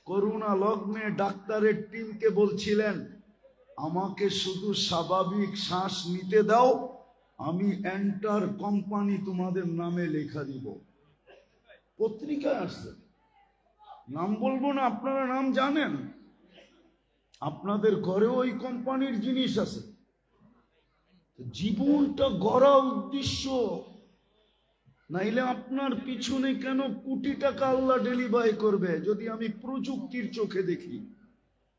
করোনা লগ্নে ডাক্তারের টিমকে বলছিলেন, আমাকে শুধু স্বাভাবিক শ্বাস নিতে দাও, আমি এন্টার কোম্পানি তোমাদের নামে লেখা দিব। পত্রিকায় আসছে, নাম বলবো না, আপনারা নাম জানেন। আপনাদের ঘরেও ওই কোম্পানির জিনিস আছে। জীবনটা গড়া উদ্দেশ্য, নাইলে আপনার পিছনে কেন কোটি টাকা আল্লাহ ডেলিভারি করবে? যদি আমি প্রযুক্তির চোখে দেখি,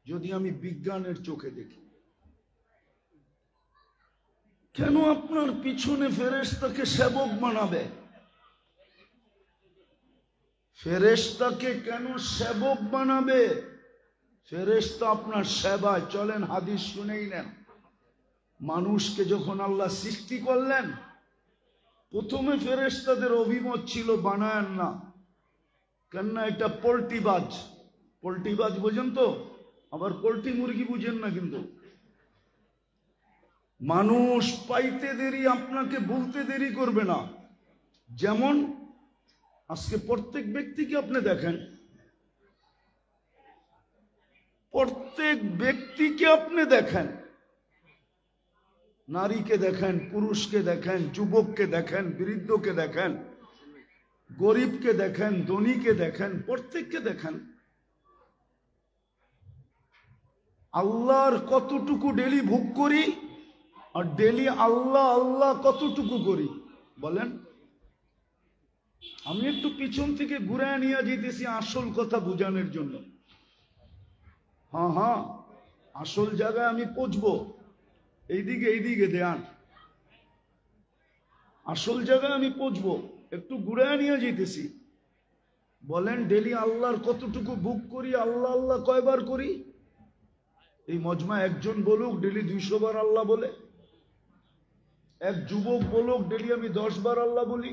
যদি আমি বিজ্ঞানের চোখে দেখি, কেন আপনার পিছনে ফেরেশতাকে সেবক বানাবে? ফেরেশতাকে কেন সেবক বানাবে? ফেরেশতা আপনার সেবায়। চলেন হাদিস শুনেই নেন। মানুষকে যখন আল্লাহ সৃষ্টি করলেন, প্রথমে ফেরেশতাদের অভিমত ছিল বানায়েন না, কেননা এটা পোল্ট্রিবাজ। পোল্ট্রিবাজ বোঝেন তো? আবার পোল্ট্রি মুরগি বুঝেন না কিন্তু। মানুষ পাইতে দেরি, আপনাকে বলতে দেরি করবে না। যেমন আজকে প্রত্যেক ব্যক্তিকে আপনি দেখেন, প্রত্যেক ব্যক্তিকে আপনি দেখেন, নারীকে দেখেন, পুরুষকে দেখেন, যুবককে দেখেন, বৃদ্ধকে দেখেন, গরিবকে দেখেন, ধনীকে দেখেন, প্রত্যেককে দেখেন। আল্লাহর কতটুকু ডেলি ভোগ করি, আর ডেলি আল্লাহ আল্লাহ কতটুকু করি বলেন? আমি একটু পিছন থেকে ঘুরে নিয়ে যেতেছি আসল কথা বোঝানোর জন্য। হ্যাঁ, আসল জায়গায় আমি পৌঁছবো। এইদিকে দেন, আসল জায়গায় আমি পৌঁছবো। একটু ঘুরে নিয়ে যেতেছি। বলেন ডেলি আল্লাহর কতটুকু ভোগ করি, আল্লাহ আল্লাহ কয়বার করি? এই মজমা একজন বলুক ডেলি 200 বার আল্লাহ বলে। এক যুবক বলুক ডেলি আমি 10 বার আল্লাহ বলি।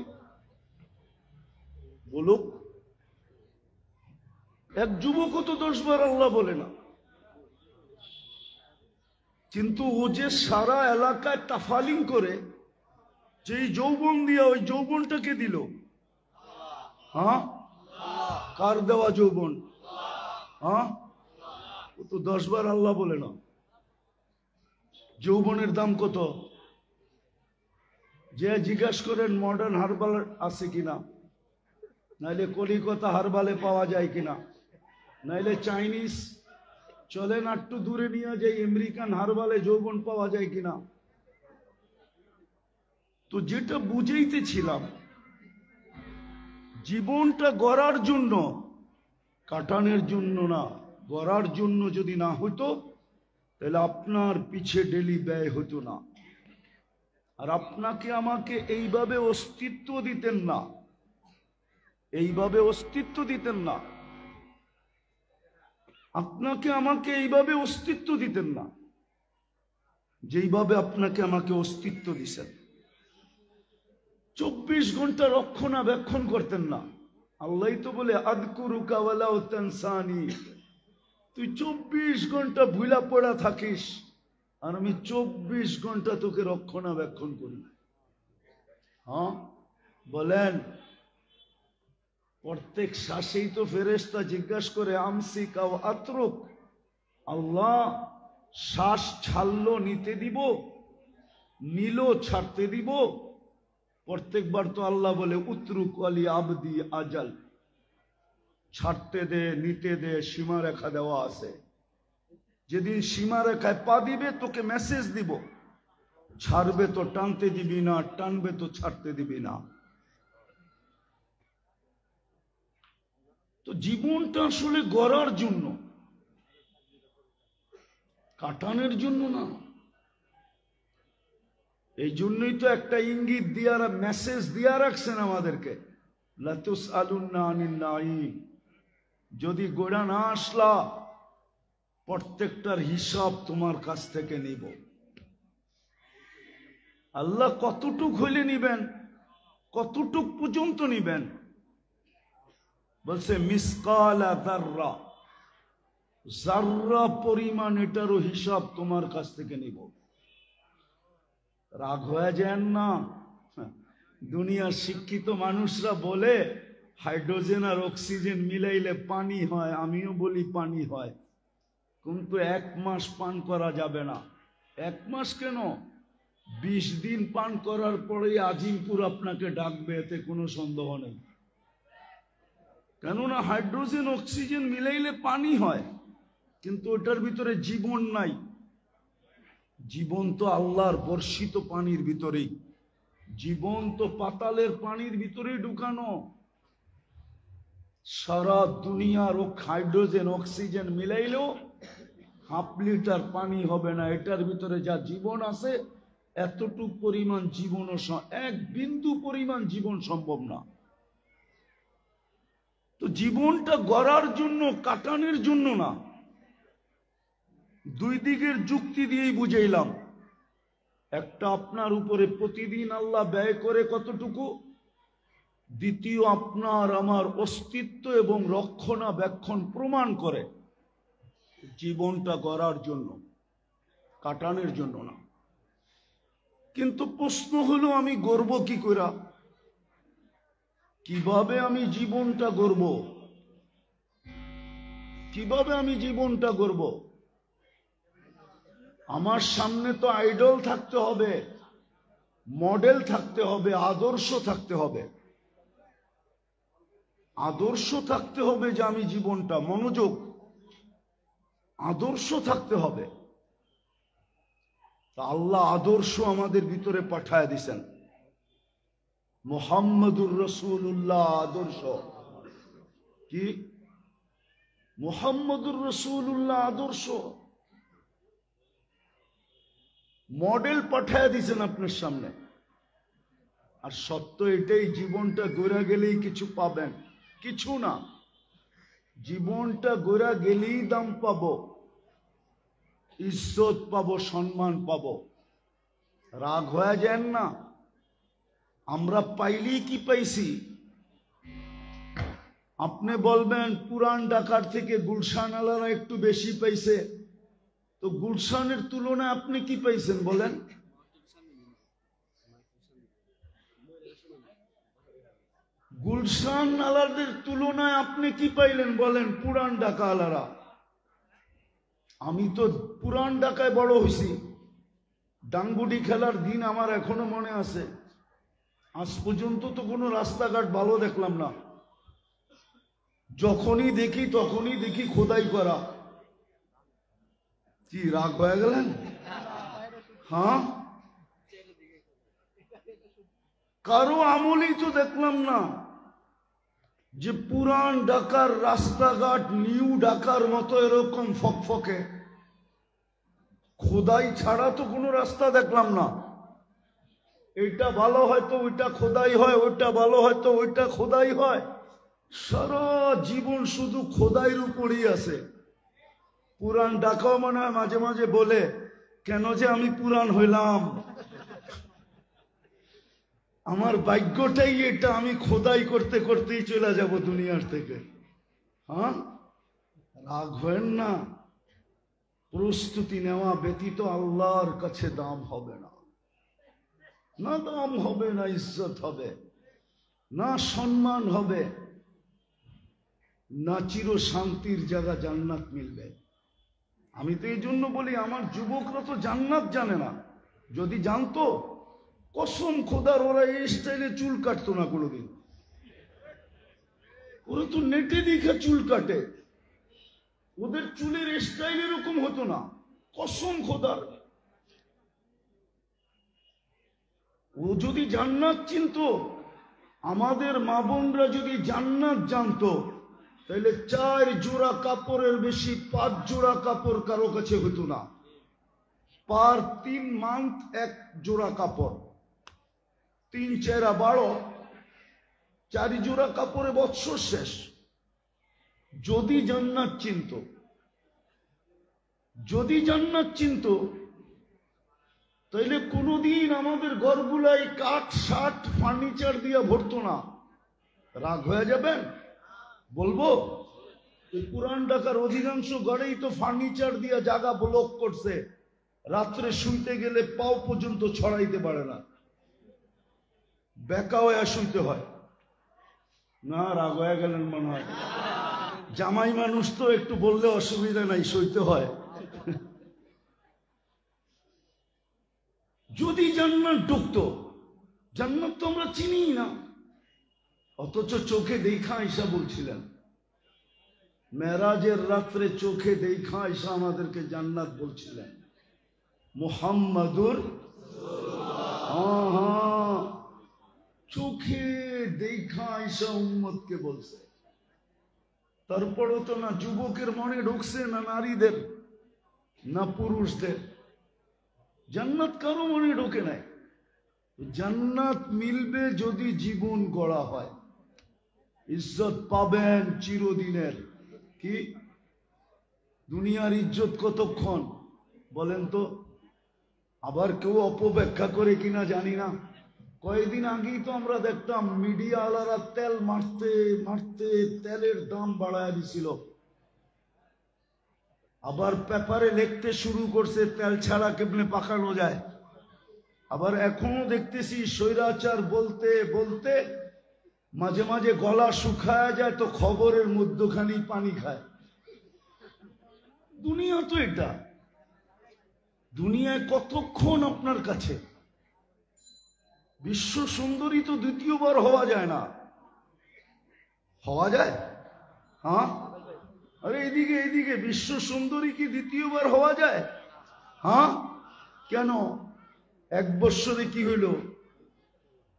বলুক। এক যুবকও তো 10 বার আল্লাহ বলে না, কিন্তু ও যে সারা এলাকায় তাফালিং করে, যেই যৌবন দিয়া, ওই যৌবনটাকে দিল। হ্যাঁ, কার দেওয়া যৌবন? হ্যাঁ, ও তো 10 বার আল্লাহ বলে না। যৌবনের দাম কত? যে জিজ্ঞাসা করেন মডার্ন হারবাল আছে কিনা, নাইলে কলিকাতা হারবালে পাওয়া যায় কিনা, নাইলে চাইনিজ, চলেন একটু দূরে নিয়ে যাই, আমেরিকান হারবালে যৌবন পাওয়া যায় কিনা। তো যেটা বুঝাইতেছিলাম, জীবনটা গড়ার জন্য, কাটানোর জন্য না, গড়ার জন্য যদি না হতো, তাহলে আপনার পিছে ডেলি ব্যয় হতো না। আর আপনাকে আমাকে এইভাবে অস্তিত্ব দিতেন না, এইভাবে অস্তিত্ব দিতেন না। আপনাকে আমাকে এইভাবে অস্তিত্ব দিতেন না, যেইভাবে আপনাকে আমাকে অস্তিত্ব দিছেন। 24 ঘন্টা রক্ষণাবেক্ষণ করতেন না। আল্লাহ তো বলে আযকুরুকা ওয়ালাউ তানসানি, তুই 24 ঘন্টা ভুলা পড়া থাকিস আর আমি 24 ঘন্টা তোকে রক্ষণাবেক্ষণ করি। হ্যাঁ বলেন, প্রত্যেক শ্বাসেই তো ফেরেশতা জিজ্ঞাসা করে আমসিক আও আতরুক, আল্লাহ শ্বাস ছাড়লো নিতে দিব, নিল ছাড়তে দিব? প্রত্যেকবার তো আল্লাহ বলে উতরুক আলি আবদি আজাল, ছাড়তে দে নিতে দে, সীমারেখা দেওয়া আছে। যেদিন সীমারেখায় পা দিবে তোকে মেসেজ দিব, ছাড়বে তো টানতে দিবি না, টানবে তো ছাড়তে দিবি না। তো জীবনটা আসলে গড়ার জন্য, কাটানোর জন্য না। এই জন্যই তো একটা ইঙ্গিত দিয়া মেসেজ দিয়া রাখছেন আমাদেরকে, লাতুসআলুন্না আনিন নাঈম, যদি গোড়া না আসলা প্রত্যেকটার হিসাব তোমার কাছ থেকে নিব। আল্লাহ কতটুক হইলে নিবেন, কতটুক পর্যন্ত নিবেন? বলছে মিসকালা যাররা, যাররা পরিমাণ এটারও হিসাব তোমার কাছ থেকে নিব। রাগ হয়ে যান না। দুনিয়ার শিক্ষিত মানুষরা বলে হাইড্রোজেন আর অক্সিজেন মিলাইলে পানি হয়, আমিও বলি পানি হয়, কিন্তু 1 মাস পান করা যাবে না। 1 মাস কেন, 20 দিন পান করার পরেই আজিমপুর আপনাকে ডাকবে, এতে কোনো সন্দেহ নেই। কেননা হাইড্রোজেন অক্সিজেন মিলাইলে পানি হয়, কিন্তু ওটার ভিতরে জীবন নাই। জীবন তো আল্লাহর বর্ষিত পানির ভিতরেই, জীবন তো পাতালের পানির ভিতরেই ঢুকানো। সারা দুনিয়ার হাইড্রোজেন অক্সিজেন মিলাইলেও 1/2 লিটার পানি হবে না। এটার ভিতরে যা জীবন আছে এতটুকু পরিমাণ জীবনও 1 বিন্দু পরিমাণ জীবন সম্ভব না। তো জীবনটা গড়ার জন্য, কাটানোর জন্য না। 2 দিকের যুক্তি দিয়েই বুঝাইলাম। একটা, আপনার উপরে প্রতিদিন আল্লাহ ব্যয় করে কতটুকু, দ্বিতীয় আপনার আমার অস্তিত্ব এবং রক্ষণাবেক্ষণ প্রমাণ করে। জীবনটা গড়ার জন্য, কাটানোর জন্য না। কিন্তু প্রশ্ন হলো আমি গড়ব কি করে? কিভাবে আমি জীবনটা গড়ব? কিভাবে আমি জীবনটা গড়ব? আমার সামনে তো আইডল থাকতে হবে, মডেল থাকতে হবে, আদর্শ থাকতে হবে। আদর্শ থাকতে হবে যে আমি জীবনটা, মনোযোগ, আদর্শ থাকতে হবে। আল্লাহ আদর্শ আমাদের ভিতরে পাঠায় দিছেন। মুহাম্মদুর রাসূলুল্লাহ আদর্শ কি? মুহাম্মদুর রাসূলুল্লাহ আদর্শ, মডেল পাঠায় দিছেন আপনার সামনে। আর সত্য এটাই, জীবনটা গড়া গেলেই কিছু পাবেন, কিছু না। জীবনটা গড়া গেলেই দাম পাবো, ইজ্জত পাবো, সম্মান পাবো। রাগ হয়ে যান না। আমরা পাইলি কি পাইছি? আপনি বলবেন পুরান ঢাকার থেকে গুলশান আলারা একটু বেশি পাইছে, তো গুলশানের তুলনায় আপনি কি পাইছেন বলেন? গুলশান আলাদের তুলনায় আপনি কি পাইলেন বলেন? পুরান ঢাকা আলারা। আমি তো পুরান ঢাকায় বড় হয়েছি, ডাঙ্গুডি খেলার দিন আমার এখনো মনে আছে। আজ পর্যন্ত তো কোনো রাস্তাঘাট ভালো দেখলাম না। যখনই দেখি খোদাই করা। কি রাগ হয়ে গেলেন? হ্যাঁ, কারো আমলেই তো দেখলাম না যে পুরান ঢাকার রাস্তাঘাট নিউ ঢাকার মতো এরকম ফকফকে। খোদাই ছাড়া তো কোনো রাস্তা দেখলাম না। এইটা ভালো হয়তো ওইটা খোদাই হয়, ওইটা ভালো হয়তো ওইটা খোদাই হয়। সারা জীবন শুধু খোদাইয়ের উপরই আছে। পুরান ঢাকাও মনে হয় মাঝে মাঝে বলে, কেন যে আমি পুরান হইলাম। আমার ভাগ্যটাই এটা, আমি খোদাই করতে করতেই চলে যাব দুনিয়ার থেকে। হ্যাঁ, রাগ হবেন না। প্রস্তুতি নেওয়া ব্যতীত আল্লাহর কাছে দাম হবে না। না দাম হবে, না ইজ্জত হবে, না সম্মান হবে, না চির শান্তির জায়গা জান্নাত মিলবে। আমি তো এই জন্য বলি, আমার যুবকরা তো জান্নাত জানে না। যদি জানতো, কসম খোদার, ওরা এই স্টাইলে চুল কাটতো না কোনোদিন। ওরা তো নেটে দেখে চুল কাটে, ওদের চুলের স্টাইল এরকম হতো না, কসম খোদার। ও যদি জান্নাত চিনতো, আমাদের মা বোনরা যদি জান্নাত জানতো, তাহলে 4 জোড়া কাপড়ের বেশি 5 জোড়া কাপড় কারো কাছে হতো না। পার 3 মান্থ 1 জোড়া কাপড়, 3 4 12, 4 জোড়া কাপড়ে বৎসর শেষ। যদি জান্নাত চিনতো, যদি জান্নাত চিনতো, তাইলে কোনোদিন আমাদের ঘরগুলাই কাঠ, শার্ট, ফার্নিচার দিয়ে ভরতো না। রাগ হয়ে যাবেন বলবো, এই পুরান ঢাকার অধিকাংশ ঘরেই তো ফার্নিচার দিয়ে জায়গা ব্লক করছে, রাত্রে শুইতে গেলে পাও পর্যন্ত ছড়াইতে পারে না, বেকা হয়ে শুইতে হয়। না, রাগ হয়ে গেলেন মনে হয়। জামাই মানুষ তো একটু বললে অসুবিধা নাই, সইতে হয়। যদি জান্নাত ঢুকতো, জান্নাত তো আমরা চিনি না, অথচ চোখে দেখা আয়েশা বলছিলেন, মেরাজের রাত্রে চোখে দেখা আয়েশা আমাদেরকে জান্নাত বলছিলেন। মুহাম্মাদুর, চোখে দেখা আয়েশা উম্মতকে বলছে। তারপরও তো না যুবকের মনে ঢুকছে, না নারীদের, না পুরুষদের। জান্নাত কারো মনে ঢোকে নাই। জান্নাত মিলবে যদি জীবন গড়া হয়, ইজ্জত পাবেন চিরদিনের। কি দুনিয়ার ইজ্জত কতক্ষণ বলেন তো? আবার কেউ অপব্যাখ্যা করে কিনা জানি না। কয়েকদিন আগেই তো আমরা দেখতাম মিডিয়া আলারা তেল মারতে মারতে তেলের দাম বাড়ায় দিছিল। আবার পেপারে লিখতে শুরু করছে তেল ছাড়া কেমনে পাকানো যায়। আবার এখনো দেখতেছি স্বৈরাচার বলতে বলতে মাঝে মাঝে গলা শুকায় যায়, তো খবরের মধ্যখানি পানি খায়। দুনিয়া তো এটা। দুনিয়ায় কতক্ষণ আপনার কাছে? বিশ্ব সুন্দরী তো দ্বিতীয়বার হওয়া যায় না। হওয়া যায়? হ্যাঁ, আরে এদিকে এদিকে, বিশ্ব সুন্দরী কি দ্বিতীয়বার হওয়া যায়? হ্যাঁ, কেন? 1 বৎসরে কি হইল?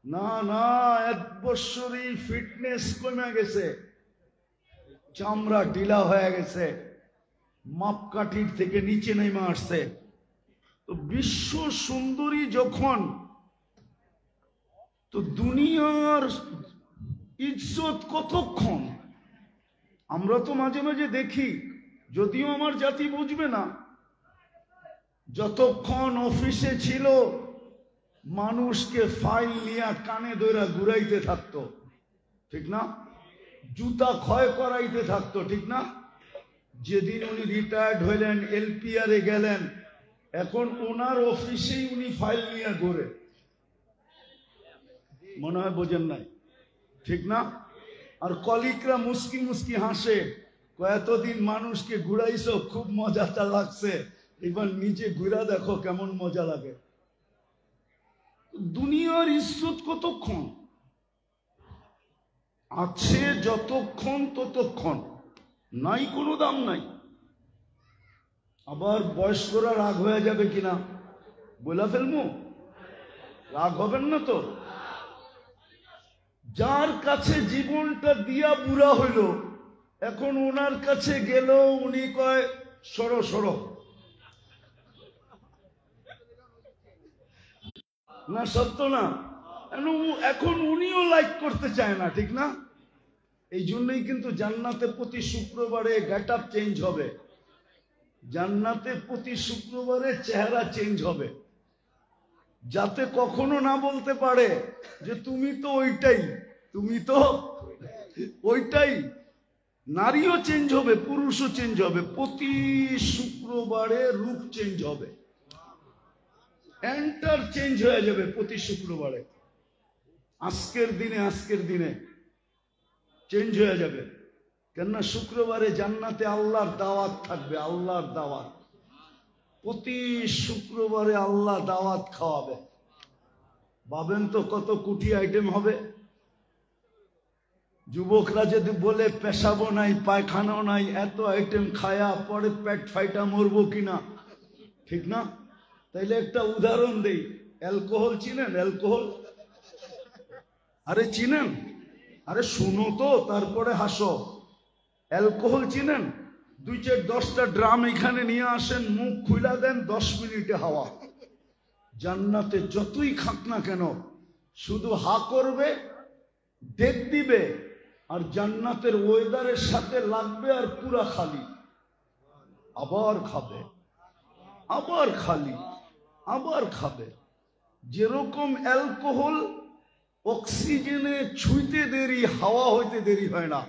না না, 1 বৎসরেই ফিটনেস কমে গেছে, চামড়া ঢিলা হয়ে গেছে, মাপকাঠির থেকে নিচে নেমে আসছে। তো বিশ্ব সুন্দরী যখন, তো দুনিয়ার ইজ্জত কতক্ষণ? আমরা তো মাঝে মাঝে দেখি, যদিও আমার জাতি বুঝবে না, যতক্ষণ অফিসে ছিল মানুষকে ফাইল নিয়ে কানে ধরে ঘুরাইতে থাকতো, ঠিক না? জুতা ক্ষয় করাইতে থাকতো, ঠিক না? যেদিন উনি রিটায়ার্ড হইলেন, LPR এ গেলেন, এখন ওনার অফিসেই উনি ফাইল নিয়ে ঘুরে। মনে হয় বোঝেন নাই, ঠিক না? আর কলিকরা মুস্কি মুস্কি হাসে, এতদিন মানুষকে ঘুরাইছো, খুব মজাটা লাগছে, এবার নিজে ঘুরা দেখো কেমন মজা লাগে। দুনিয়ার ইজ্জত কতক্ষণ? আছে যতক্ষণ ততক্ষণ, নাই কোনো দাম নাই। আবার বয়স্করা রাগ হয়ে যাবে কিনা বলে ফেলবো? রাগ হবেন না তো? যার কাছে জীবনটা দিয়া বুড়া হইল, এখন ওনার কাছে গেল, উনি কয় সরো সরো। না সত্য না? এখন উনিও লাইক করতে চায় না, ঠিক না? এই জন্যই কিন্তু জান্নাতে প্রতি শুক্রবারে গেট আপ চেঞ্জ হবে, জান্নাতে প্রতি শুক্রবারে চেহারা চেঞ্জ হবে। যাতে কখনো না বলতে পারে যে তুমি তো ওইটাই, তুমি তো ওইটাই। নারীও চেঞ্জ হবে, পুরুষও চেঞ্জ হবে। প্রতি শুক্রবারে রূপ চেঞ্জ হবে, এন্টার চেঞ্জ হয়ে যাবে প্রতি শুক্রবারে। আজকের দিনে চেঞ্জ হয়ে যাবে। কেননা শুক্রবারে জান্নাতে আল্লাহর দাওয়াত থাকবে, আল্লাহর দাওয়াত। প্রতি শুক্রবারে আল্লাহ দাওয়াত খাওয়াবে। ভাবেন তো কত কোটি আইটেম হবে। যুবকরা যদি বলে পেশাবো নাই, পায়খানাও নাই, এত আইটেম খায়া পরে পেট ফাইটা মরবো কিনা, ঠিক না? তাইলে একটা উদাহরণ দেই। অ্যালকোহল চিনেন? অ্যালকোহল, আরে চিনেন? আরে শুনো তো, তারপরে হাসো। অ্যালকোহল চিনেন? 2-10টা ড্রাম এখানে নিয়ে আসেন, মুখ খুলা দেন, 10 মিনিটে হাওয়া। জান্নাতে যতই খাক না কেন, শুধু হা করবে, ডেক দিবে, আর জান্নাতের ওয়েদারের সাথে লাগবে, আর পুরা খালি। আবার খাবে, আবার খালি, আবার খাবে। যেরকম অ্যালকোহল অক্সিজেনে ছুঁইতে দেরি, হাওয়া হইতে দেরি হয় না,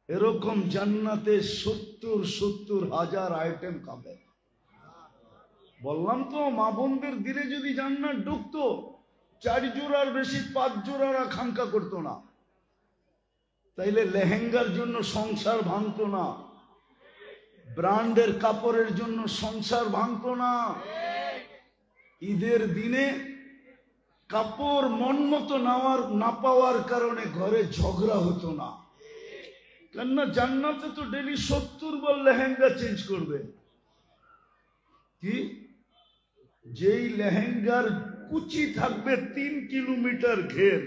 এরকম জান্নাতে 70 হাজার আইটেম খাবে। বললাম তো, মা বোনদের দিলে যদি জান্নাত ঢুকতো, 4 জোড়ার বেশি 5 জোড়ার আকাঙ্ক্ষা করতো না। তাইলে লেহেঙ্গার জন্য সংসার ভাঙতো না, ব্র্যান্ডের কাপড়ের জন্য সংসার ভাঙতো না, ঈদের দিনে কাপড় মন মতো না পাওয়ার কারণে ঘরে ঝগড়া হতো না। কেননা জান্নাতে তো ডেলি 70 বার লেহেঙ্গা চেঞ্জ করবে। কি? যেই লেহেঙ্গার কুচি থাকবে 3 কিলোমিটার ঘের,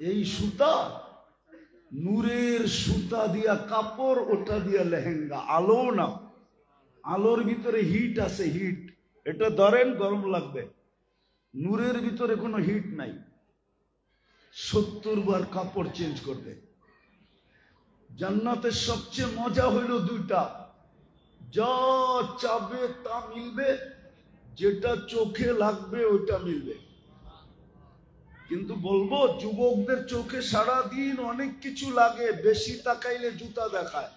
এই সুতা, নূরের সুতা দিয়া কাপড়, ওটা দিয়া লেহেঙ্গা। আলো না, আলোর ভিতরে হিট আছে, হিট। এটা ধরেন গরম লাগবে, নূরের ভিতরে কোনো হিট নাই। 70 বার কাপড় চেঞ্জ করবে। জান্নাতের সবচেয়ে মজা হইল 2টা, যা চাবে তা মিলবে, যেটা চোখে লাগবে ওইটা মিলবে। কিন্তু বলবো, যুবকদের চোখে সারাদিন অনেক কিছু লাগে, বেশি তাকাইলে জুতা দেখায়,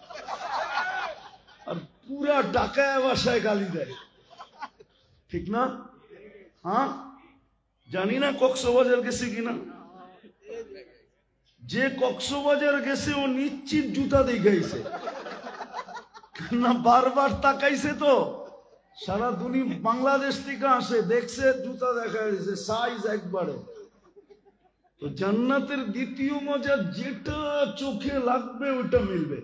আর পুরা টাকায় বাসায় গালি দেয়, ঠিক না? হ্যাঁ, জানি না কক্সবাজার গেছে কিনা। যে কক্সবাজার গেছে ও নিশ্চিত জুতা দেখাইছে, না বারবার তাকাইছে তো। সারা দুনিয়া বাংলাদেশ থেকে আসে, দেখছে, জুতা দেখা দিয়েছে, সাইজ একবারে। তো জান্নাতের দ্বিতীয় মজা, যেটা চোখে লাগবে ওটা মিলবে।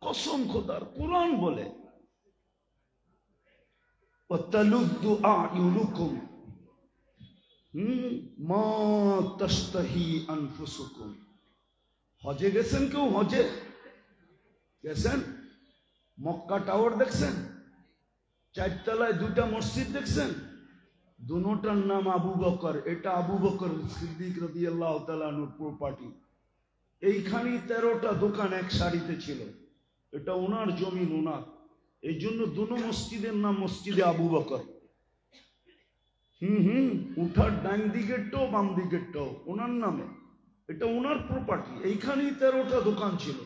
কসম খোদার, কুরআন বলে, ওয়াতালুদ্দু আ'ইউনুকুম মা তাশতাহি আনফুসুকুম। হজে গেছেন কেউ? হজে গেছেন? মক্কা টাওয়ার দেখছেন? 4 তলায় 2টা মসজিদ দেখছেন? দুটোটার নাম আবু বকর। এটা আবু বকর সিদ্দিক রাদিয়াল্লাহু তাআলা আনহুর প্রপার্টি। এইখানে 13টা দোকান এক সারিতে ছিল, এটা ওনার জমিন, ওনার। এই জন্য দুটো মসজিদের নাম মসজিদে আবু বকর। উঠার ডান দিকেরটাও বাম দিকেরটাও ওনার নামে, এটা ওনার প্রপার্টি। এইখানেই 13টা দোকান ছিল,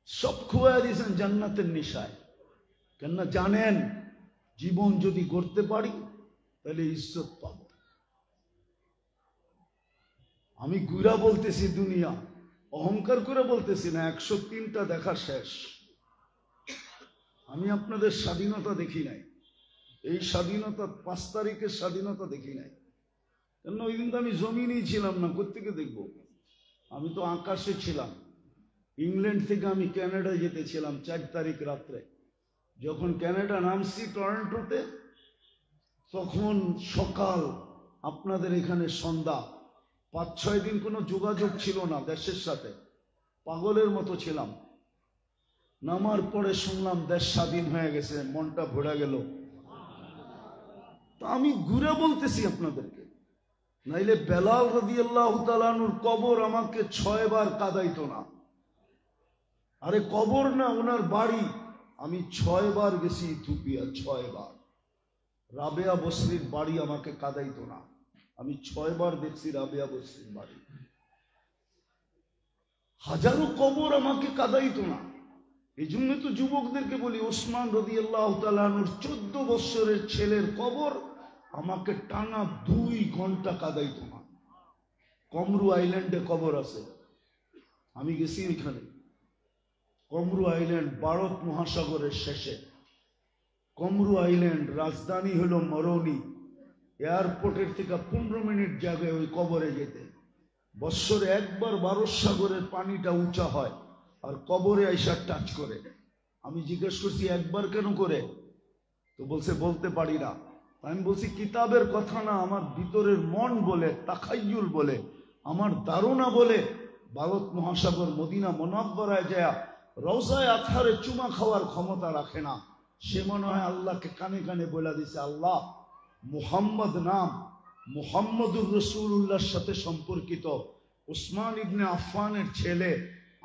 সব খুয়া দিয়েছেন জান্নাতের নিশায়। কেননা জানেন, জীবন যদি গড়তে পারি তাহলে ইজ্জত পাব। আমি গুড়া বলতেছি দুনিয়া, অহংকার করে বলতেছি না। 103টা দেখা শেষ। আমি আপনাদের স্বাধীনতা দেখি নাই, এই স্বাধীনতা 5 তারিখের স্বাধীনতা দেখি নাই। কেন? ওই দিন তো আমি জমিনেই ছিলাম না, কোত্থেকে দেখবো? আমি তো আকাশে ছিলাম। ইংল্যান্ড থেকে আমি ক্যানাডায় যেতেছিলাম 4 তারিখ রাত্রে। যখন ক্যানাডা নামছি টরন্টোতে, তখন সকাল, আপনাদের এখানে সন্ধ্যা। 5-6 দিন কোনো যোগাযোগ ছিল না দেশের সাথে, পাগলের মতো ছিলাম। নামার পরে শুনলাম দেশ স্বাধীন হয়ে গেছে, মনটা ভরে গেল। তো আমি ঘুরে বলতেছি আপনাদেরকে, নাইলে বেলাল রাদিয়াল্লাহু তাআলা আনহুর কবর আমাকে 6 বার কাঁদাইতো না। আরে কবর না, ওনার বাড়ি। আমি 6 বার গেছি ইথিওপিয়া, 6 বার। রাবেয়া বসরির বাড়ি আমাকে কাঁদাইতো না, আমি 6 বার দেখছি রাবেয়া বসরির বাড়ি। হাজারো কবর আমাকে কাঁদাইতো না। এই জন্য তো যুবকদেরকে বলি, ওসমান রাদিয়াল্লাহু তাআলা আনহুর 14 বছরের ছেলের কবর আমাকে টানা 2 ঘন্টা কাঁদাইতো না। কমরু আইল্যান্ডে কবর আছে, আমি গেছি ওইখানে। কমরু আইল্যান্ড ভারত মহাসাগরের শেষে। কমরু আইল্যান্ড রাজধানী হলো মরৌনি। এয়ারপোর্টের থেকে 15 মিনিট জায়গায় ওই কবরে যেতে। বৎসরে একবার ভারত সাগরের পানিটা উঁচা হয় আর কবরে আইসা টাচ করে। আমি জিজ্ঞেস করছি একবার কেন করে, তো বলছে বলতে পারি না। আমি বলছি কিতাবের কথা না, আমার ভিতরের মন বলে, তাখাইয়ুল বলে, আমার ধারণা বলে ভারত মহাসাগর মদিনা মুনাওয়ারায় যায় রওজায়ে আতহারে চুমা খাওয়ার ক্ষমতা রাখে না। সে মনে হয় আল্লাহকে কানে কানে বলে দিছে, আল্লাহ মুহাম্মদ নাম মুহাম্মদুর রাসূলুল্লাহর সাথে সম্পর্কিত উসমান ইবনে আফফানের ছেলে,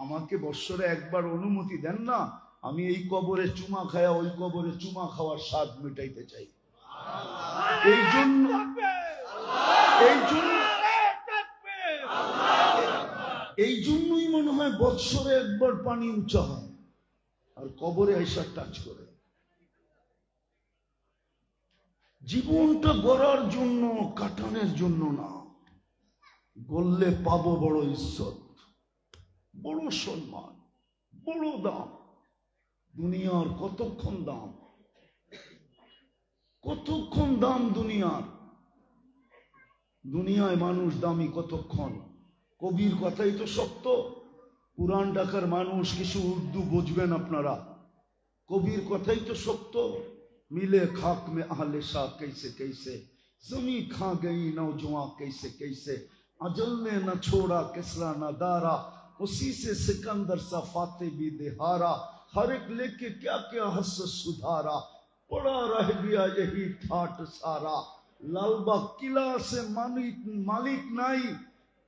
আমাকে বৎসরে একবার অনুমতি দেন না, আমি এই কবরে চুমা খায়া ওই কবরে চুমা খাওয়ার স্বাদ মিটাইতে চাই। এই জন্যই মনে হয় বৎসরে একবার পানি উঁচা হয় আর কবরে আইসা টাচ করে। জীবনটা গড়ার জন্য, কাটানোর জন্য না। গড়লে পাবো বড় ইজ্জত, বড় সম্মান, বড় দাম। দুনিয়ার কতক্ষণ দাম, কতক্ষণ দাম দুনিয়ার। দুনিয়ায় মানুষ দামি কতক্ষণ। কবির কথাই তো সত্য। পুরান ঢাকার মানুষ কিছু উর্দু বুঝবেন আপনারা, কবির কথাই তো সত্য। मिले खाक में आहले शाह कैसे कैसे, जमी खा गई नौजवान कैसे कैसे, अजल ने न छोड़ा किसरा न दारा, उसी से सिकंदर सा फाते भी देहारा, हर एक लेके क्या क्या हस सुधारा, पड़ा रह गया यही ठाट सारा, लालबा किला से मालिक नाई,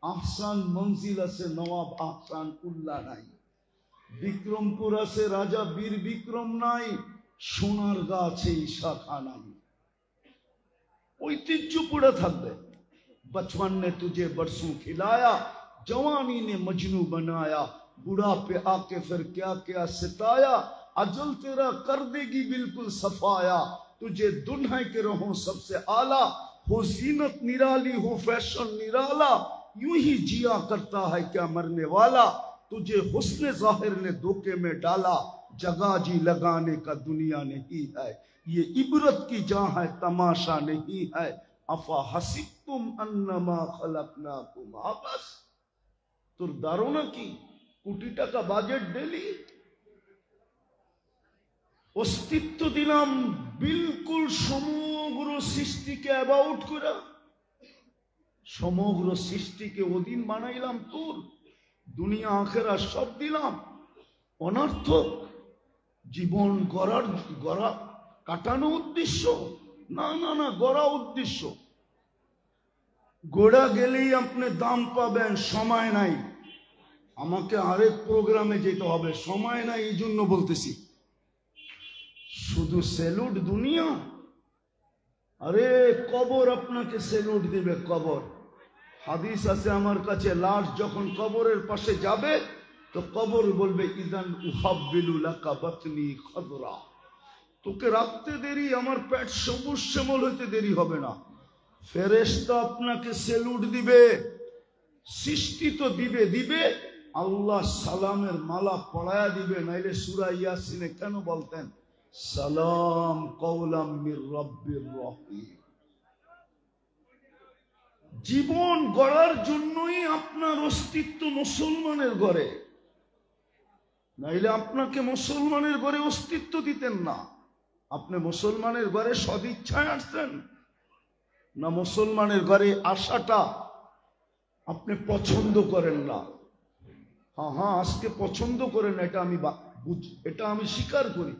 आहसान मंजिला से नवाब आहसान उल्ला नाई, বিক্রমপুরা সে রাজা বীর বিক্রম নাই, সোনার গাছে শাখা নাই। ঐতিহ্য পড়ে থাকবে। बचपन ने तुझे बरसों खिलाया, जवानी ने मजनू बनाया, बुढ़ापे आके फिर क्या क्या सिताया, अजल तेरा कर देगी बिल्कुल सफाया, तुझे दुल्हन के रहो सबसे आला, हो जीनत निराली हो फैशन निराला, यूं ही जिया करता है क्या मरने वाला, तुझे हुस्न जाहिर ने धोखे में डाला, जगह जी लगाने का दुनिया नहीं है, ये इबरत की जहां है तमाशा नहीं है, अफा हसिबतुम अन्नमा खलकनाकुम आबस। তোর ধারণা কি কোটি টাকা বাজেট ডেলি? অস্তিত্ব দিলাম বিলকুল সমগ্র সৃষ্টিকে অ্যাবাউট করে, সমগ্র সৃষ্টিকে অধীন বানাইলাম তোর, দুনিয়া আখেরা সব দিলাম। অনর্থক জীবন গড়া কাটানো উদ্দেশ্য না, না না, গড়া উদ্দেশ্য। গোড়া গেলেই আপনি দাম পাবেন, সময় নাই। আমাকে আরেক প্রোগ্রামে যেতে হবে, সময় নাই, এই জন্য বলতেছি। শুধু সেলুট দুনিয়া, আরে কবর আপনাকে সেলুট দিবে। কবর, হাদিস আছে আমার কাছে, লাশ যখন কবরের পাশে যাবে তো কবর বলবে ইদান উহাব্বিলু লাকা বাতনি খদরা, তোকে রাখতে দেরি, আমার পেট সবুজ শ্যামল হইতে দেরি হবে না। ফেরেশতা আপনাকে সেলুট দিবে, সৃষ্টি তো দিবে, আল্লাহ সালামের মালা পড়ায়া দিবে। নাইলে সূরা ইয়াসিনে কেন বলতেন সালাম কওলাম মির রাব্বির রহিম। জীবন গড়ার জন্যই আপনার অস্তিত্ব মুসলমানের ঘরে, নাইলে আপনাকে মুসলমানের ঘরে অস্তিত্ব দিতেন না। আপনি মুসলমানের ঘরে সদিচ্ছায় আসছেন না মুসলমানের ঘরে আসাটা আপনি পছন্দ করেন না? হ্যাঁ, আজকে পছন্দ করেন, এটা আমি স্বীকার করি।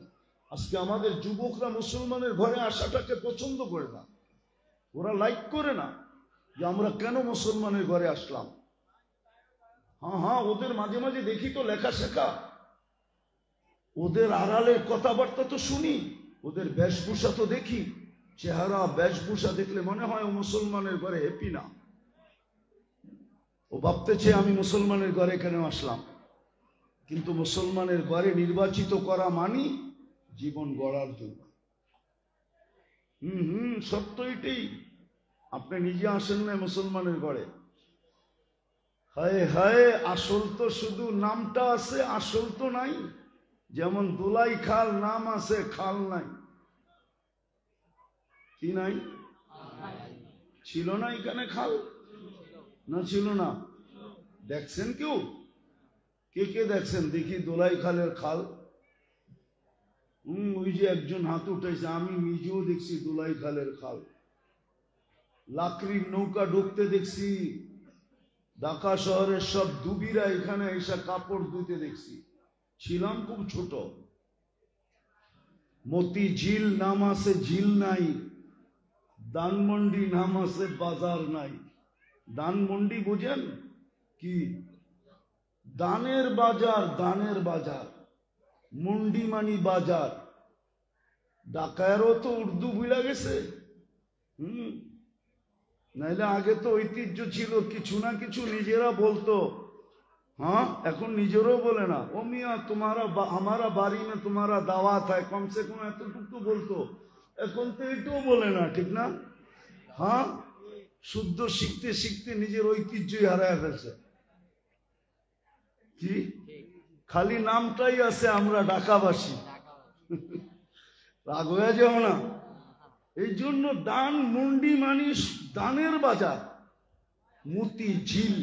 আজকে আমাদের যুবকরা মুসলমানের ঘরে আসাটাকে পছন্দ করে না, ওরা লাইক করে না যে আমরা কেন মুসলমানের ঘরে আসলাম। হ্যাঁ, ওদের মাঝে মাঝে দেখি তো লেখা শেখা, ওদের আড়ালের কথাবার্তা তো শুনি, ওদের বেশভূষা তো দেখি, চেহারা বেশভূষা দেখলে মনে হয় ও মুসলমানের ঘরে হ্যাপি না। ও ভাবতেছে আমি মুসলমানের ঘরে কেন আসলাম, কিন্তু মুসলমানের ঘরে নির্বাচিত করা মানি জীবন গড়ার জন্য। সত্য এটাই। আপনি নিজে আসেন না মুসলমানের ঘরে, হায় হায়, আসল তো শুধু নামটা আছে, আসল তো নাই। যেমন দুলাই খাল নাম আছে, খাল নাই। কি নাই? ছিল না এখানে খাল? না ছিল না? দেখছেন কেউ? কে কে দেখছেন দেখি দোলাই খালের খাল? ওই যে একজন হাত উঠেছে, আমি নিজেও দেখছি দোলাই খালের খাল। লাকড়ির নৌকা ঢুকতে দেখছি, ঢাকা শহরের সব ডুবিরা এখানে এসে কাপড় ধুতে দেখছি। ছিলাম খুব ছোট। মতি ঝিল নাম আছে, ঝিল নাই। দানমন্ডি নাম আছে, বাজার নাই। দানমন্ডি বুঝেন কি? দানের বাজার, দানের বাজার। মুন্ডি মানি বাজার। ঢাকায়ও তো উর্দু ভুলে গেছে। নাইলে আগে তো ঐতিহ্য ছিল, কিছু না কিছু নিজেরা বলতো। हाँ, এখন নিজেরও বলে না। ও মিয়া তোমারা हमारा बारी में तुम्हारा दावत है, कम से कम এতটুকু তো বলতো। এখন তো এটাও বলে না, ঠিক না? হ্যাঁ, শুদ্ধ শিখতে শিখতে নিজের ঐতিহ্যই হারায় ফেলছে। কি খালি নামটাই আছে আমরা ঢাকাবাসী। রাগ হয়ে যাও না। এই জন্য দান মুন্ডি মানি দানের বাজার। মতি ঝিল,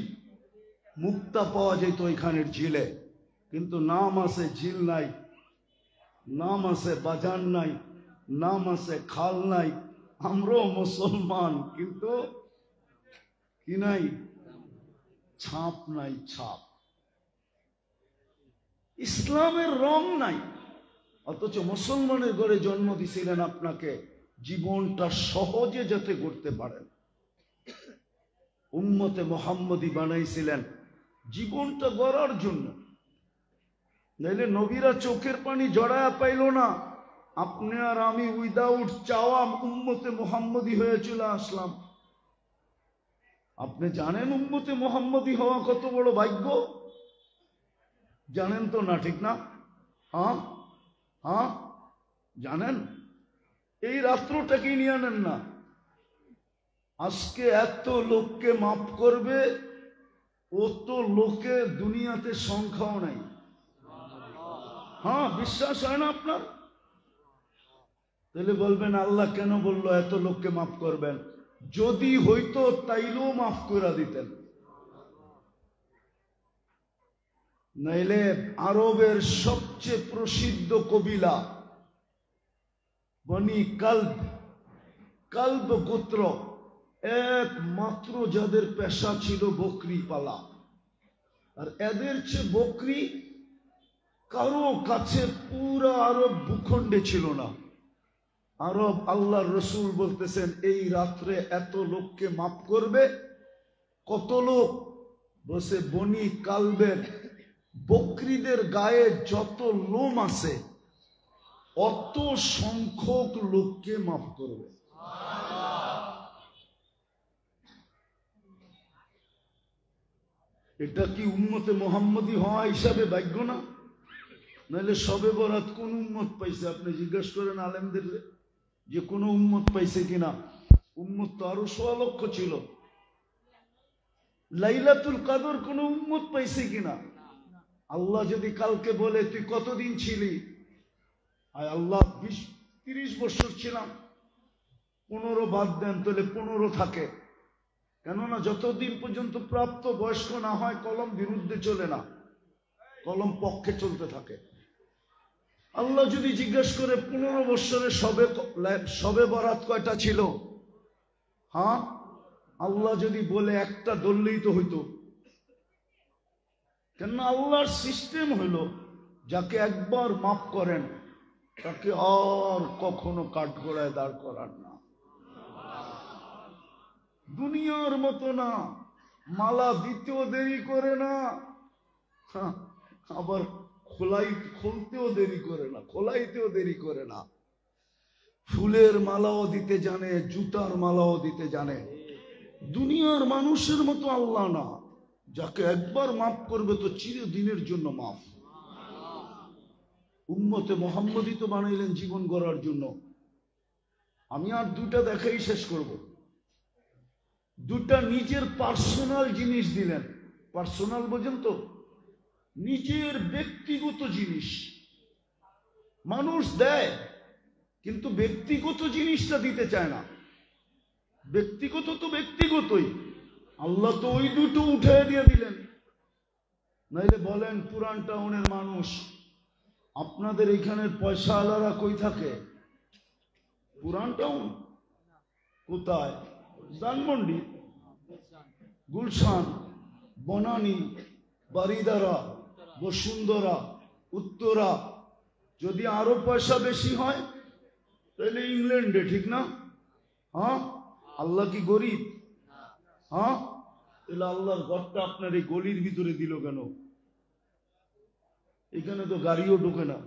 মুক্তা পাওয়া যেত ওইখানের ঝিলে, কিন্তু নাম আছে ঝিল নাই, নাম আছে বাজার নাই, নাম আছে খাল নাই। আমরাও মুসলমান, কিন্তু কি নাই? ছাপ নাই, ছাপ। ইসলামের রং নাই। অথচ মুসলমানের ঘরে জন্ম দিছিলেন আপনাকে জীবনটা সহজে যাতে করতে পারেন। উম্মতে মুহাম্মদী বানাইছিলেন জীবনটা গড়ার জন্য। নাইলে নবীরা চোখের পানি জড়ায়া পাইল না, আপনি আর আমি উইদাউট চাওয়া উম্মতে মুহাম্মদী হয়ে চলে আসলাম। আপনি জানেন উম্মতে মুহাম্মদী হওয়া কত বড় ভাগ্য? জানেন তো না, ঠিক না? হ্যাঁ হ্যাঁ, জানেন। এই রাত্রটাকে নিয়ে আনেন না। আজকে এত লোককে মাফ করবে, অত লোকে দুনিয়াতে সংখ্যাও নাই। হ্যাঁ, বিশ্বাস হয় না আপনার? তাহলে বলবেন আল্লাহ কেন বললো এত লোককে মাফ করবেন? যদি হইতো তাইলেও মাফ করে দিতেন। নাইলে আরবের সবচেয়ে প্রসিদ্ধ কবিলা বনি কালব, কালব গোত্র, একমাত্র যাদের পেশা ছিল বকরি পালা। আর এদের চেয়ে বকরি কারো কাছে পুরো আরব ভূখণ্ডে ছিল না। আরব আল্লাহর রসুল বলতেছেন এই রাত্রে এত লোককে মাফ করবে। কত লোক? বসে বনি কালবের বকরিদের গায়ে যত লোম আছে অত সংখ্যক লোককে মাফ করবে। এটা কি উম্মতে মুহাম্মদী হওয়া হিসাবে ভাগ্য না? নাহলে শবে বরাত কোন উম্মত পাইছে? আপনি জিজ্ঞেস করেন আলেমদের যে কোন উম্মত পাইছে কিনা। উম্মত তো আরো 1.5 লক্ষ ছিল। লাইলাতুল কদর কোন উম্মত পাইছে কিনা? আল্লাহ যদি কালকে বলে তুই কতদিন ছিলি, আর আল্লাহ 20-30 বছর ছিলাম, 15 বাদ দেন, তাহলে 15 থাকে। কেননা যতদিন পর্যন্ত প্রাপ্ত বয়স্ক না হয় কলম বিরুদ্ধে চলে না, কলম পক্ষে চলতে থাকে। আল্লাহ যদি জিজ্ঞেস করে 15 বছরে সবে বরাত কয়টা ছিল, হ্যাঁ, আল্লাহ যদি বলে একটা ধরলেই তো হইতো। কেননা আল্লাহর সিস্টেম হইল যাকে একবার মাফ করেন তাকে আর কখনো কাঠগড়ায় দাঁড় করান না। দুনিয়ার মতো না, মালা দিতেও দেরি করে না, আবার খুলতেও দেরি করে না, খোলাইতেও দেরি করে না। ফুলের মালাও দিতে জানে, জুতার মালাও দিতে জানে। দুনিয়ার মানুষের মতো আল্লাহ না, যাকে একবার মাফ করবে তো চিরদিনের জন্য মাফ। উম্মতে মোহাম্মদই তো বানাইলেন জীবন গড়ার জন্য। আমি আর দুটা দেখাই শেষ করব। দুটা নিজের পার্সোনাল জিনিস দিলেন। পার্সোনাল বোঝেন তো? নিজের ব্যক্তিগত জিনিস মানুষ দেয়, কিন্তু ব্যক্তিগত জিনিসটা দিতে চায় না। ব্যক্তিগত তো ব্যক্তিগতই, আল্লাহ তো ওই দুটো উঠে দিয়ে দিলেন। নাইলে বলেন পুরান টাউনের মানুষ, আপনাদের এখানের পয়সা আলারা কই থাকে? পুরান টাউন কোথায়? ধানমন্ডি, গুলশান, বনানী, বারিদারা, বসুন্ধরা, উত্তরা। যদি আরো পয়সা বেশি হয় তাহলে ইংল্যান্ডে, ঠিক না? হ্যাঁ, আল্লাহ কি গরিব? হ্যাঁ, তাহলে আল্লাহর ঘরটা আপনার এই গলির ভিতরে দিল কেন? এখানে তো গাড়িও ঢোকে না।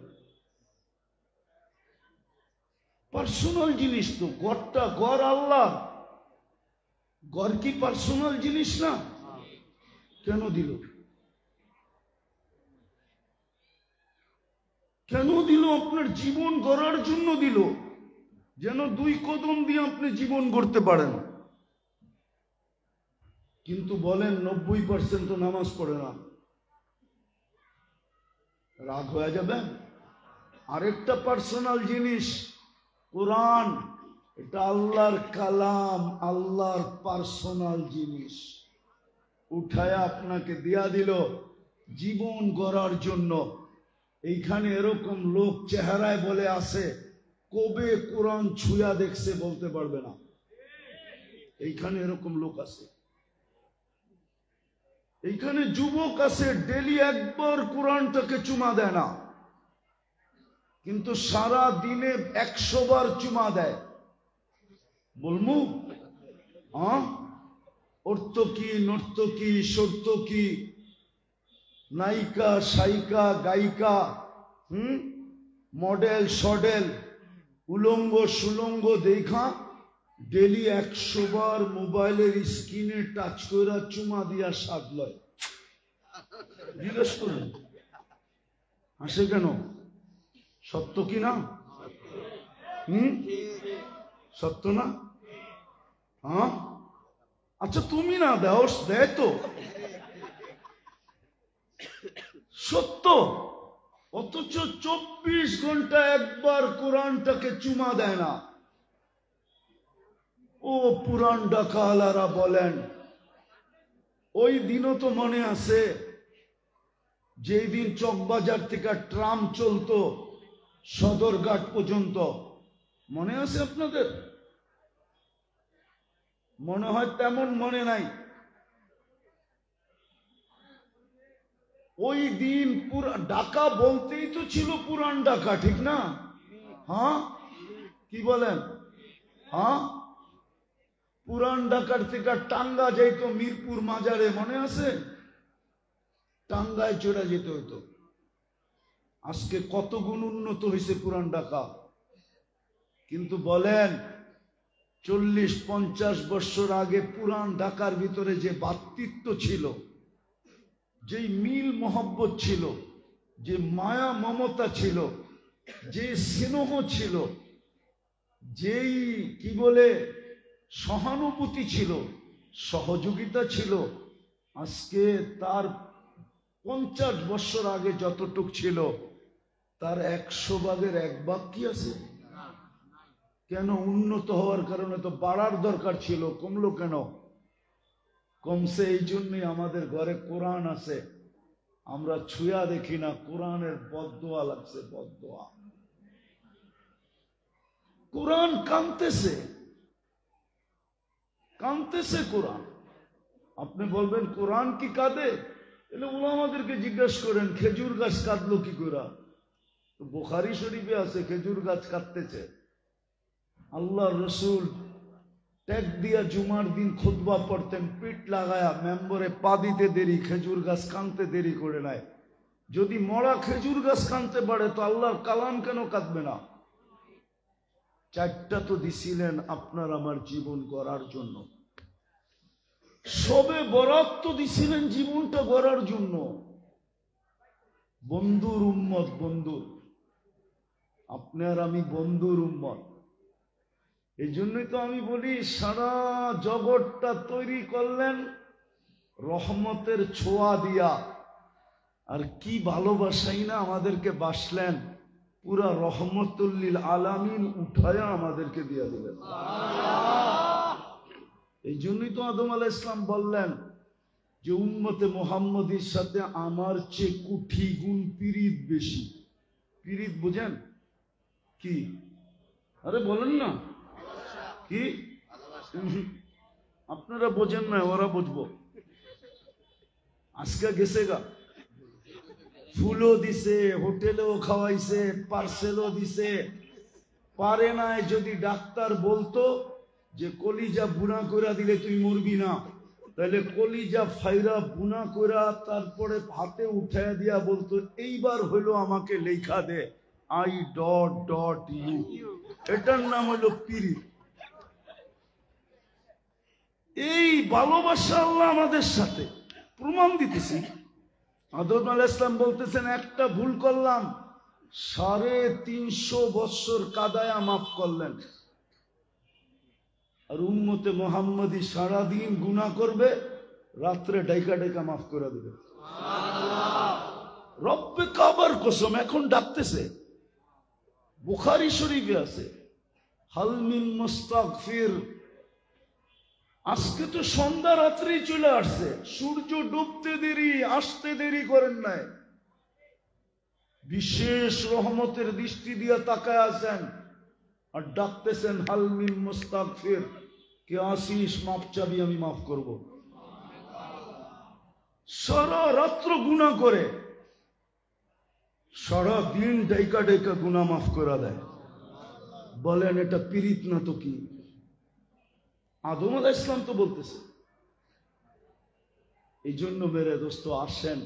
পার্সোনাল জিনিস তো ঘরটা, ঘর আল্লাহ, ঘর কি পার্সোনাল জিনিস না? কেন দিল? কেন দিল? আপনার জীবন গড়ার জন্য দিল, যেন 2 কদম দিয়ে আপনি জীবন গড়তে পারেন। কিন্তু বলেন 90% তো নামাজ পড়ে না। রাগ হয়ে যাবে? আরেকটা পার্সোনাল জিনিস কোরআন, এটা আল্লাহর কালাম, আল্লাহর পার্সোনাল জিনিস। উঠায় আপনাকে দিয়া দিল জীবন গড়ার জন্য। এইখানে এরকম লোক চেহারায় বলে আছে, কবে কোরআন ছুঁয়া দেখছে বলতে পারবে না। এইখানে এরকম লোক আছে। এইখানে যুবক আছে, ডেলি একবার কোরআনটাকে চুমা দেয় না, কিন্তু সারা দিনে 100 বার চুমা দেয়। বলমু অর্থকি, নর্তকী, সর্তকী, নায়িকা, সাইকা, গায়িকা, মডেল, সডেল, উলঙ্গ সুলঙ্গ দেখা ডেলি 100 বার মোবাইলের স্ক্রিনে টাচ করে চুমা দিয়া স্বাদ লয়। জিজ্ঞেস করুন, হাসে কেন? সত্য কি না? সত্য না? হ্যাঁ, আচ্ছা তুমি না দাও, দেয় তো সত্য। অথচ 24 ঘন্টা একবার কোরআনটাকে চুমা দেয় না। ও পুরান ডাকালারা বলেন, ওই দিনও তো মনে আছে যেই দিন চকবাজার থেকে ট্রাম চলতো সদরঘাট পর্যন্ত, মনে আছে আপনাদের? মনে হয় তেমন মনে নাই। ওই দিন পুরা ঢাকা বলতেই তো ছিল পুরান ঢাকা, ঠিক না? হ্যাঁ, কি বলেন? হ্যাঁ, পুরান ঢাকার থেকে টাঙ্গা যাইতো মিরপুর মাজারে, মনে আছে? টাঙ্গায় চড়া যেতে হতো। আজকে কত গুণ উন্নত হয়েছে পুরান ঢাকা। কিন্তু বলেন 40-50 বছর আগে পুরান ঢাকার ভিতরে যে ভ্রাতৃত্ব ছিল, যেই মিল মহব্বত ছিল, যে মায়া মমতা ছিল, যে স্নেহ ছিল, যেই কি বলে সহানুভূতি ছিল, সহযোগিতা ছিল, আজকে তার 50 বছর আগে যতটুক ছিল তার 100 ভাগের 1 ভাগ কি আছে? কেন? উন্নত হওয়ার কারণে তো বাড়ার দরকার ছিল, কমলো কেন? কমছে এই জন্যই আমাদের ঘরে কোরআন আছে, আমরা ছুঁয়া দেখি না। কোরআনের বদদোয়া লাগছে, বদদোয়া। কোরআন কাঁদতেছে, কাঁদতেছে কোরআন। আপনি বলবেন কোরআন কি কাঁদে? এলে ওলামাদেরকে জিজ্ঞাসা করেন খেজুর গাছ কাঁদলো কি করে? বুখারী শরীফে আছে খেজুর গাছ কাঁদতেছে। আল্লাহ রসুল ট্যাগ দিয়া জুমার দিন খুতবা পড়তেন, পিঠ লাগায়া মেম্বরে পা দিতে দেরি, খেজুর গাছ কাঁদতে দেরি করে নাই। যদি মরা খেজুর গাছ কাঁদতে পারে তো আল্লাহর কালাম কেন কাঁদবে না? চারটা তো দিছিলেন আপনার আমার জীবন গড়ার জন্য। সবে বরাত তো দিছিলেন জীবনটা গড়ার জন্য। বন্ধুর উম্মত, বন্ধুর, আপনার আমি বন্ধুর উম্মত। এই জন্যই তো আমি বলি সারা জগৎটা তৈরি করলেন রহমতের ছোঁয়া দিয়া। আর কি ভালোবাসাই না আমাদেরকে বাসলেন, পুরা রহমতুল্লিল আলামিন উঠায়া আমাদেরকে দিয়ে দিলেন। এই জন্যই তো আদম আলাইহিস সালাম বললেন যে উম্মতে মুহাম্মদীর সাথে আমার চেয়ে কোটি গুণ পীড়িত বেশি। পীড়িত বুঝেন কি? আরে বলেন না কি? আপনারা বোঝেন না, ওরা বুঝবো। আজকে গেছে গা, ফুলও দিছে, হোটেলেও খাওয়াইছে, পার্সেলও দিছে। পারে নাই যদি ডাক্তার বলতো যে কলিজা বুনা কইরা দিলে তুই মরবি না, তাহলে কলিজা ফাইরা বুনা কইরা তারপরে হাতে উঠাইয়া দিয়া বলতো এইবার হইলো আমাকে লেখা দে I.U। এটার নাম হলো পীড়িত। এই ভালোবাসা আল্লাহ আমাদের সাথে প্রমাণ দিতেছি। আদম আলাইহিস সালাম বলতেছেন একটা ভুল করলাম, 350 বৎসর কাদায়া মাফ করলেন। আর উম্মতে মুহাম্মদী সারাদিন গুনাহ করবে, রাত্রে ডাইকা ডাইকা মাফ করে দেবে। রব্বে কাবার কসম, এখন ডাকতেছে, বুখারী শরীফে আছে, হাল মিন মুস্তাগফির। আজকে তো সন্ধ্যা রাত্রি চলে আসছে, সূর্য ডুবতে দেরি, আসতে দেরি করেন নাই। বিশেষ রহমতের দৃষ্টি দিয়ে তাকায় আছেন আর ডাকতেছেন হাল মিন মুস্তাগফির, কে আসিস মাফ চাবি, আমি মাফ করব। সারা রাত্র গুনাহ করে, সারা দিন ডাইকা ডাইকা গুনাহ মাফ করে দেয়। বলেন এটা পীড়িত না তো কি? আদম আলাইহিস সালাম তো বলতেছে। এই জন্য মেরে দোস্ত আসেন,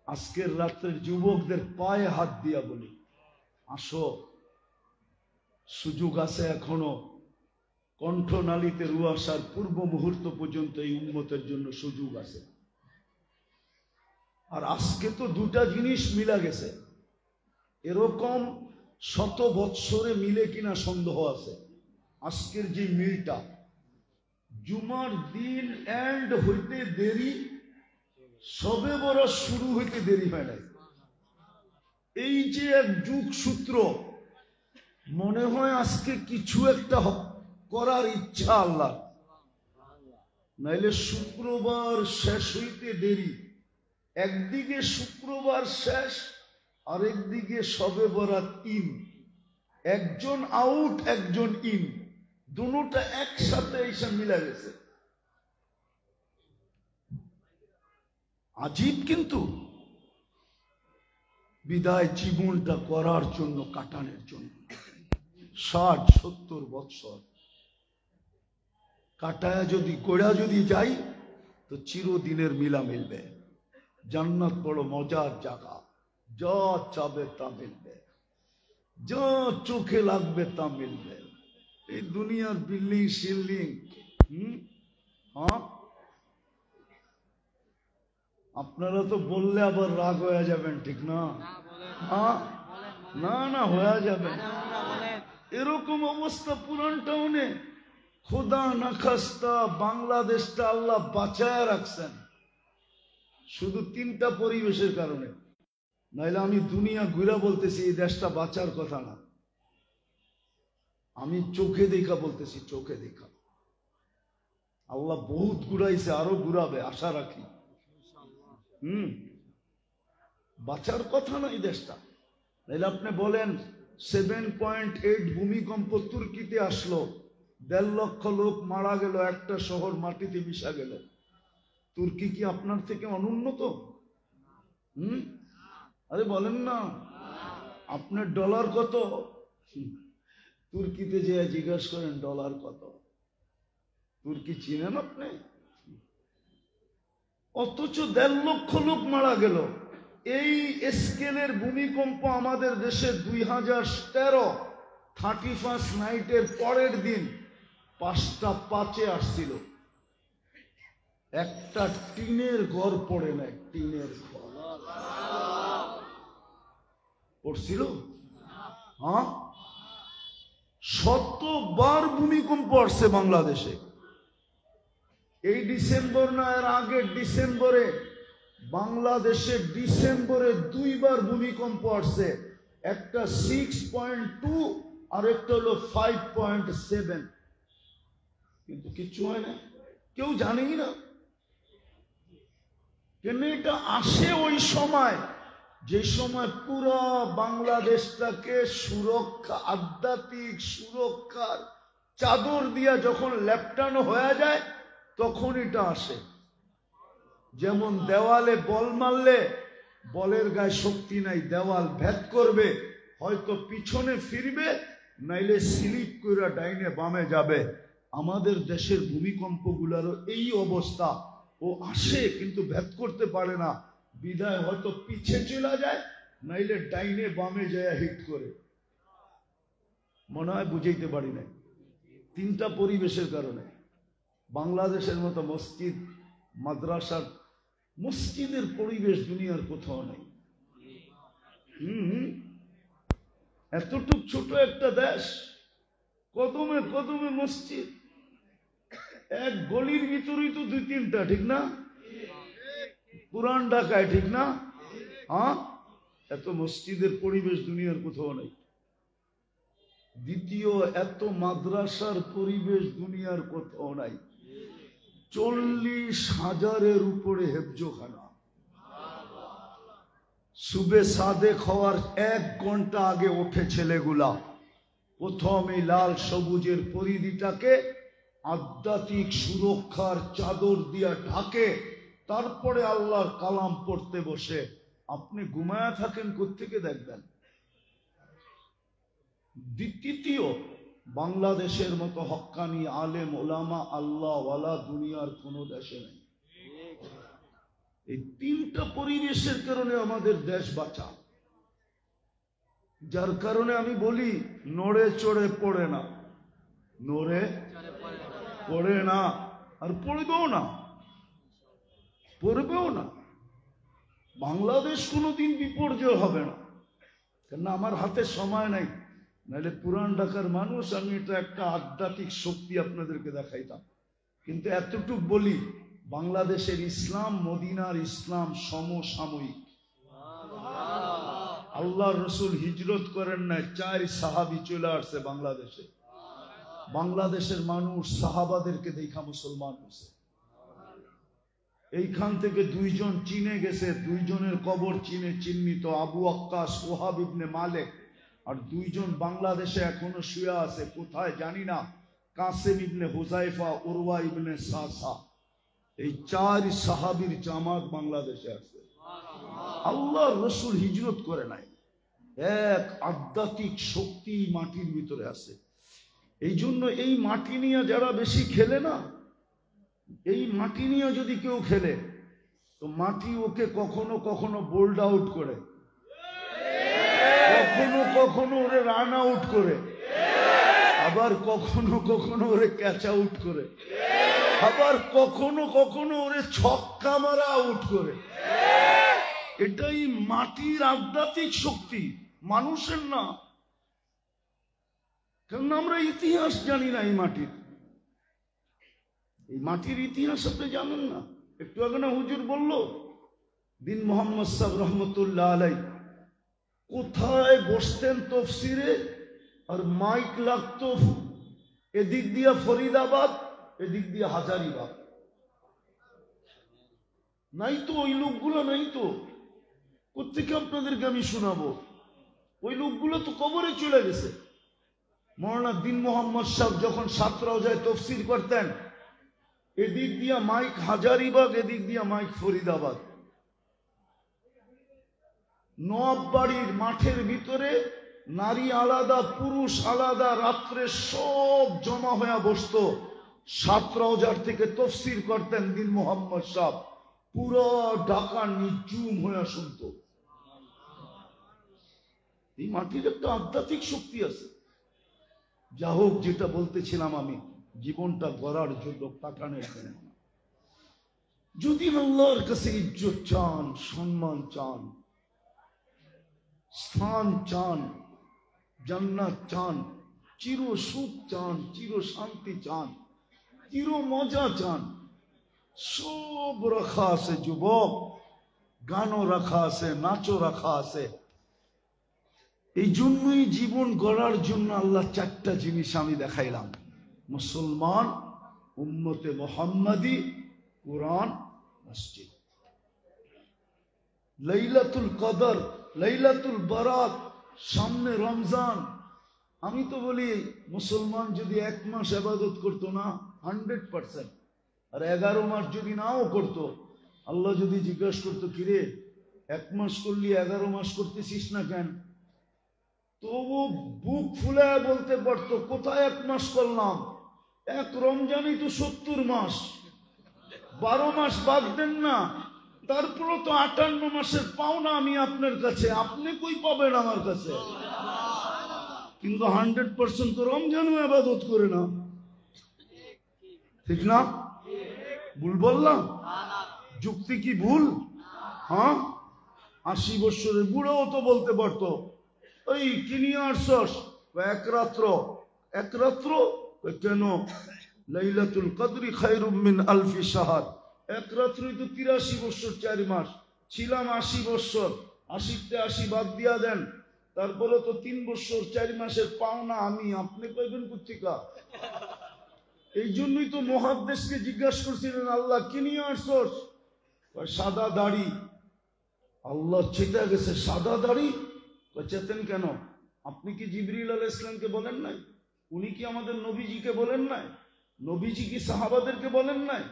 আজকের রাত্রের যুবকদের পায়ে হাত দিয়া বলি, আসো, সুযোগ আছে এখনো। কণ্ঠনালীতে রু আসার পূর্ব মুহূর্ত পর্যন্ত এই উম্মতের জন্য সুযোগ আছে। আর আজকে তো দুটা জিনিস মিলা গেছে, এরকম শত বৎসরে মিলে কিনা সন্দেহ আছে। আজকের যে মিলটা, জুমার দিন এন্ড হইতে দেরি, সবে বরাত শুরু হইতে দেরি হয় নাই। এই যে এক যুগ সূত্র, মনে হয় আজকে কিছু একটা করার ইচ্ছা আল্লাহ, নাইলে শুক্রবার শেষ হইতে দেরি। একদিকে শুক্রবার শেষ, আরেকদিকে সবে বরাত ইন। একজন আউট, একজন ইন, দুটোটা একসাথে এসে মিলা গেছে। আজীব কিন্তু। বিদায় জীবনটা করার জন্য, কাটানোর জন্য 60-70 বৎসর কাটায় যদি গোড়া যদি যাই তো চিরদিনের মিলা মিলবে। জান্নাত বড় মজার জায়গা, যা চাবে তা মিলবে, যা চোখে লাগবে তা মিলবে। এই দুনিয়ার বিল্ডিং শিল্ডিং, হ্যাঁ, আপনারা তো বললে আবার রাগ হয়ে যাবেন, ঠিক না? হ্যাঁ, না না হয়ে যাবেন। এরকম অবস্থা পুরান টাউনে, খোদা না খাস্তা বাংলাদেশটা আল্লাহ বাঁচায় রাখছেন শুধু 3টা পরিবেশের কারণে। নাইলে আমি দুনিয়া ঘুরা বলতেছি এই দেশটা বাঁচার কথা না, আমি চোখে দেখা বলতেছি, চোখে দেখা। আল্লাহ বহুত ঘুরাইছে, আরো ঘুরাবে, আশা রাখি। বাঁচার কথা না এই দেশটা। নাইলে আপনি বলেন 7.8 ভূমিকম্প তুর্কিতে আসলো, 1.5 লক্ষ লোক মারা গেল, একটা শহর মাটিতে মিশা গেল। তুর্কি কি আপনার থেকে অনুন্নত? আরে বলেন না, আপনার ডলার কত? তুর্কিতে যে জিজ্ঞাসা করেন ডলার কত, তুর্কি চিনেন আপনি? অথচ 1.5 লক্ষ লোক মারা গেল। এই স্কেলের ভূমিকম্প আমাদের দেশে 2013 31 নাইটের পরের দিন 5টা 5-এ আসছিল। একটা টিনের ঘর পড়ে নাই, টিনের ঘর পড়ছিল। হ্যাঁ, শতবার ভূমিকম্প আসছে বাংলাদেশে। এই ডিসেম্বর না এর আগের ডিসেম্বরে বাংলাদেশে ডিসেম্বরে 2বার ভূমিকম্প আসছে, একটা 6.2 আর একটা হলো 5.7, কিন্তু কিচ্ছু হয় না, কেউ জানেই না কেন এটা আসে। ওই সময় যে সময় পুরা বাংলাদেশটাকে সুরক্ষা, আধ্যাত্মিক সুরক্ষার চাদর দিয়া যখন লেপটানো হয়ে যায় তখন এটা আসে। যেমন দেওয়ালে বল মারলে বলের গায়ে শক্তি নাই, দেওয়াল ভেদ করবে, হয়তো পিছনে ফিরবে, নাইলে স্লিপ করে ডাইনে বামে যাবে। আমাদের দেশের ভূমিকম্পগুলোরও এই অবস্থা। ও আসে কিন্তু ভেদ করতে পারে না, বিদায় হয়তো পিছে চলে যায়, নাইলে ডাইনে বামে যায় হিট করে। মনে হয় বুঝাইতে পারি নাই। 3টা পরিবেশের কারণে বাংলাদেশের মতো মসজিদ, মাদ্রাসার, মসজিদের পরিবেশ দুনিয়ার কোথাও নেই। এতটুক ছোট একটা দেশ, কদমে কদমে মসজিদ, এক গলির ভিতরেই তো 2-3টা, ঠিক না? পুরান ঢাকায়, ঠিক না? হ্যাঁ, এত মসজিদের পরিবেশ দুনিয়ার কোথাও নেই। দ্বিতীয়, এত মাদ্রাসার পরিবেশ দুনিয়ার কোথাও নাই। 40,000-এর উপরে হেফজোখানা। সুবে সাদেক হওয়ার 1 ঘন্টা আগে ওঠে ছেলেগুলা, প্রথমে লাল সবুজের পরিধিটাকে আধ্যাত্মিক সুরক্ষার চাদর দিয়া ঢাকে, তারপরে আল্লাহর কালাম পড়তে বসে। আপনি ঘুমায়া থাকেন, কোত্থেকে দেখবেন? দ্বিতীয়, বাংলাদেশের মতো হক্কানি আলেম ওলামা আল্লাহওয়ালা দুনিয়ার কোন দেশে নেই। এই 3টা পরিবেশের কারণে আমাদের দেশ বাঁচা। যার কারণে আমি বলি, নড়ে চড়ে পড়ে না, নড়ে পড়ে না, আর পড়বেও না, পড়বেও না। বাংলাদেশ কোনোদিন বিপর্যয় হবে না, কেন আমার হাতে সময় নাই, নাহলে পুরান ঢাকার মানুষ, আমি এটা একটা আধ্যাত্মিক শক্তি আপনাদেরকে দেখাইতাম। কিন্তু এতটুক বলি, বাংলাদেশের ইসলাম মদিনার ইসলাম সমসাময়িক। আল্লাহর রসুল হিজরত করেন না, 4 সাহাবী চলে আসছে বাংলাদেশে। বাংলাদেশের মানুষ সাহাবাদেরকে দেখা মুসলমান হয়েছে। এইখান থেকে 2 জন চীনে গেছে, 2 জনের কবর চীনে চিহ্নিত, আবু আক্কাস, ওহাব ইবনে মালিক। আর 2 জন বাংলাদেশে এখনো শুয়ে আছে, কোথায় জানি না, কাসেম ইবনে হুজাইফা, উরওয়া ইবনে সাসা। এই 4 সাহাবীর জামাত বাংলাদেশে আছে। আল্লাহর রসুল হিজরত করে নাই। এক আধ্যাত্মিক শক্তি মাটির ভিতরে আছে। এই জন্য এই মাটি নিয়ে যারা বেশি খেলে না, এই মাটি নিয়ে যদি কেউ খেলে, তো মাটি ওকে কখনো কখনো বোল্ড আউট করে, কখনো কখনো ওরে রান আউট করে, আবার কখনো কখনো ওরে ক্যাচ আউট করে, আবার কখনো কখনো ওরে ছক্কা মারা আউট করে। এটাই মাটির আধ্যাত্মিক শক্তি, মানুষের না। কারণ আমরা ইতিহাস জানি না এই মাটির। এই মাটির ইতিহাস আপনি জানেন না। একটু আগে না হুজুর বলল, দিন মোহাম্মদ সাহেব রহমতুল্লাহ আলাই কোথায় বসতেন তফসিরে, আর মাইক লাগতো এদিক দিয়া ফরিদাবাদ, এদিক দিয়া হাজারিবাগ। নাই তো ওই লোকগুলো, নাই তো। কোথেকে আপনাদেরকে আমি শোনাবো? ওই লোকগুলো তো কবরে চলে গেছে। মৌলানা দিন মোহাম্মদ সাহেব যখন সাতরাওজায় তফসির করতেন, এদিক দিয়া মাইক হাজারিবাগ, এদিক দিয়া মাইক ফরিদাবাদ। নবাববাড়ির মাঠের ভিতরে নারী আলাদা, পুরুষ আলাদা, রাত্রে সব জমা হয়ে বসত। সাতরাওজার থেকে তফসির করতেন দিন মোহাম্মদ সাহেব, পুরো ঢাকা নিঝুম হয়ে শুনত। এই মাটির একটা আধ্যাত্মিক শক্তি আছে। যা হোক, যেটা বলতেছিলাম আমি, জীবনটা গড়ার জন্য, কাটানোর জন্য। যদি আল্লাহর কাছে ইজ্জত চান, সম্মান চান, স্থান চান, জান্নাত চান, চির সুখ চান, চির শান্তি চান, চির মজা চান, সব রাখা আছে যুবক। গানও রাখা আছে, নাচও রাখা আছে। এই জন্যই জীবন গড়ার জন্য আল্লাহ চারটা জিনিস আমি দেখাইলাম: মুসলমান, উম্মতে মুহাম্মাদি, কুরআন, মসজিদ। লাইলাতুল কদর, লাইলাতুল বারাত, সামনে রমজান। আমি তো বলি মুসলমান যদি 1 মাস ইবাদত করতো না, 100%, আর 11 মাস যদি নাও করতো, আল্লাহ যদি জিজ্ঞাসা করতো, কিরে 1 মাস করলি 11 মাস করতেছিস না কেন, তবু বুক ফুলায় বলতে পারতো, কোথায় 1 মাস করলাম, 1 রমজানই তো 70 মাস, 12 মাস বাদ দেন না, তারপরও তো 58 মাসের পাওনা আমি আপনার কাছে, আপনি কই পাবেন আমার কাছে? কিন্তু 100% তো রমজানও ইবাদত করে না, ঠিক না? ভুল বললাম? যুক্তি কি ভুল? হ্যাঁ, 80 বছরের বুড়াও তো বলতে পারতো, ওই কিনিয়ে আসছস 1 রাত্র, 1 রাত্র কেন? লাইলাতুল কদরি খায়রুম মিন আলফি শাহর। 1 রাত্রই তো 83 বছর 4 মাস। ছিলাম 80 বছর, 80তে 80 বাদ দিয়া দেন, তারপরে তো 3 বছর 4 মাসের পাওনা আমি, আপনি পাইবেন কোথেকে? এই জন্যই তো মুহাদ্দিসকে জিজ্ঞাসা করছিলেন, আল্লাহ কি নিয়ে আসছস? সাদা দাড়ি। আল্লাহ চেতা গেছে, সাদা দাড়ি চেতেন কেন? আপনি কি জিবরিল আলাইহিস সালামকে বলেন নাই? উনি কি আমাদের নবীজিকে বলেন নাই? নবীজি কি সাহাবাদেরকে বলেন নাই?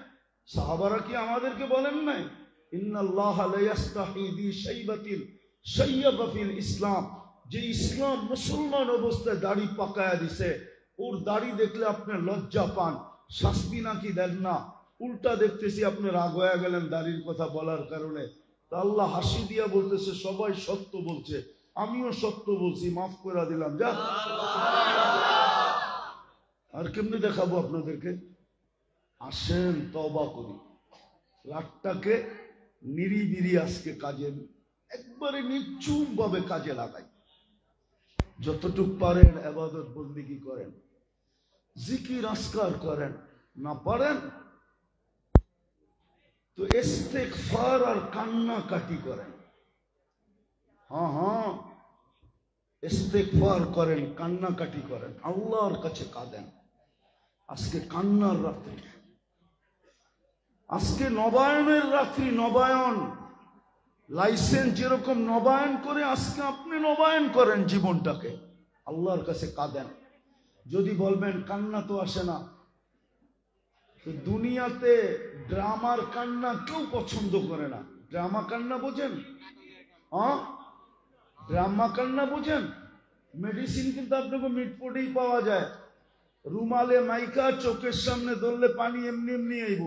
সাহাবারা কি আমাদেরকে বলেন নাই? ইন্নাল্লাহা লা ইস্তাহি বি শাইবাতিন শাইয়াবা ফিল ইসলাম। যে ইসলাম মুসলমান অবস্থায় দাড়ি পাকায়া দিছে, ওর দাড়ি দেখলে আপনি লজ্জা পান, শাস্তি নাকি দেন না, উল্টা দেখতেছি আপনি রাগ হয়ে গেলেন দাড়ির কথা বলার কারণে। তা আল্লাহ হাসি দিয়া বলতেছে, সবাই সত্য বলছে, আমিও সত্য বলছি, মাফ করে দিলাম, যা। আর কেমনি দেখাবো আপনাদেরকে? আসেন তওবা করি, রাতটাকে নিরিবিরি আজকে কাজে, একবারে নির্চুম ভাবে কাজে লাগাই। যতটুক পারেন ইবাদত বন্দেগী করেন, জিকির আজকার করেন, না পারেন তো ইস্তেগফার আর কান্নাকাটি করেন। হ্যাঁ হ্যাঁ, ইস্তেগফার করেন, কান্নাকাটি করেন, আল্লাহর কাছে কাঁদেন। আজকে কান্নার রাত্রি, আজকে নবায়নের রাত্রি। নবায়ন, লাইসেন্স যেরকম নবায়ন করে, আজকে আপনি নবায়ন করেন জীবনটাকে, আল্লাহর কাছে কাঁদেন। যদি বলবেন কান্না তো আসে না, তো দুনিয়াতে ড্রামার কান্না কেউ পছন্দ করে না। ড্রামা কান্না বোঝেন? হ্যাঁ, ড্রামা কান্না বোঝেন? মেডিসিন কিন্তু আপনাকে মিটপটেই পাওয়া যায়, রুমালে মাইকা চোখের সামনে ধরলে পানি এমনি এমনি আইব।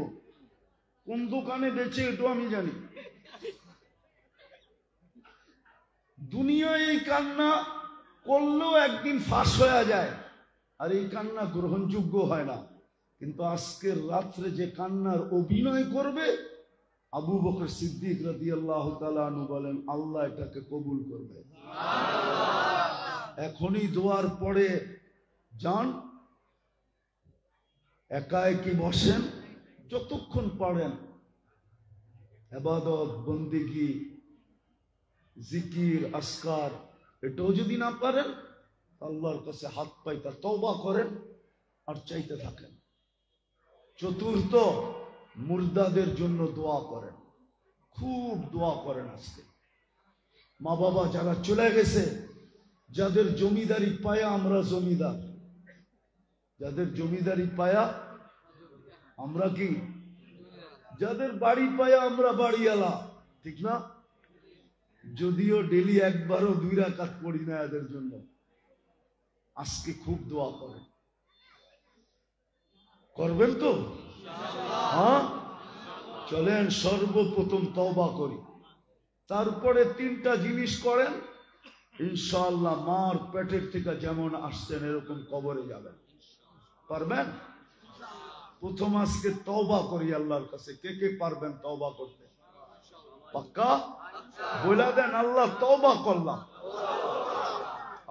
কোন দোকানে বেচে এটাও আমি জানি। দুনিয়ায় এই কান্না করলেও একদিন ফাঁস হয়ে যায়, আর এই কান্না গ্রহণযোগ্য হয় না। কিন্তু আজকের রাত্রে যে কান্নার অভিনয় করবে, আবু বকর সিদ্দিক রাদিয়াল্লাহু তাআলা আনহু বলেন, আল্লাহ এটাকে কবুল করবে। এখনই দোয়ার পরে যান, একা একই বসেন, যতক্ষণ পারেন ইবাদত বন্দেগী, জিকির আজকার, এটাও যদি না পারেন আল্লাহর কাছে হাত পাইতা তওবা করেন আর চাইতে থাকেন। চতুর্থ, মুর্দাদের জন্য দোয়া করেন, খুব দোয়া করেন। আজকে মা বাবা যারা চলে গেছে, যাদের জমিদারি পায়া আমরা জমিদার, যাদের জমিদারি পায়া আমরা কি, যাদের বাড়ি পায়া আমরা বাড়িওয়ালা, ঠিক না? যদিও ডেলি একবারও 2 রাকাত পড়ি না এদের জন্য। আজকে খুব দোয়া করেন, করবেন তো? হ্যাঁ, চলেন সর্বপ্রথম তওবা করি, তারপরে 3টা জিনিস করেন, ইনশাআল্লাহ মার পেটের থেকে যেমন আসছেন এরকম কবরে যাবেন। পারবেন? প্রথম আজকে তওবা করি আল্লাহর কাছে। কে কে পারবেন তওবা করতে? পাক্কা বলে দেন, আল্লাহ তওবা করলাম।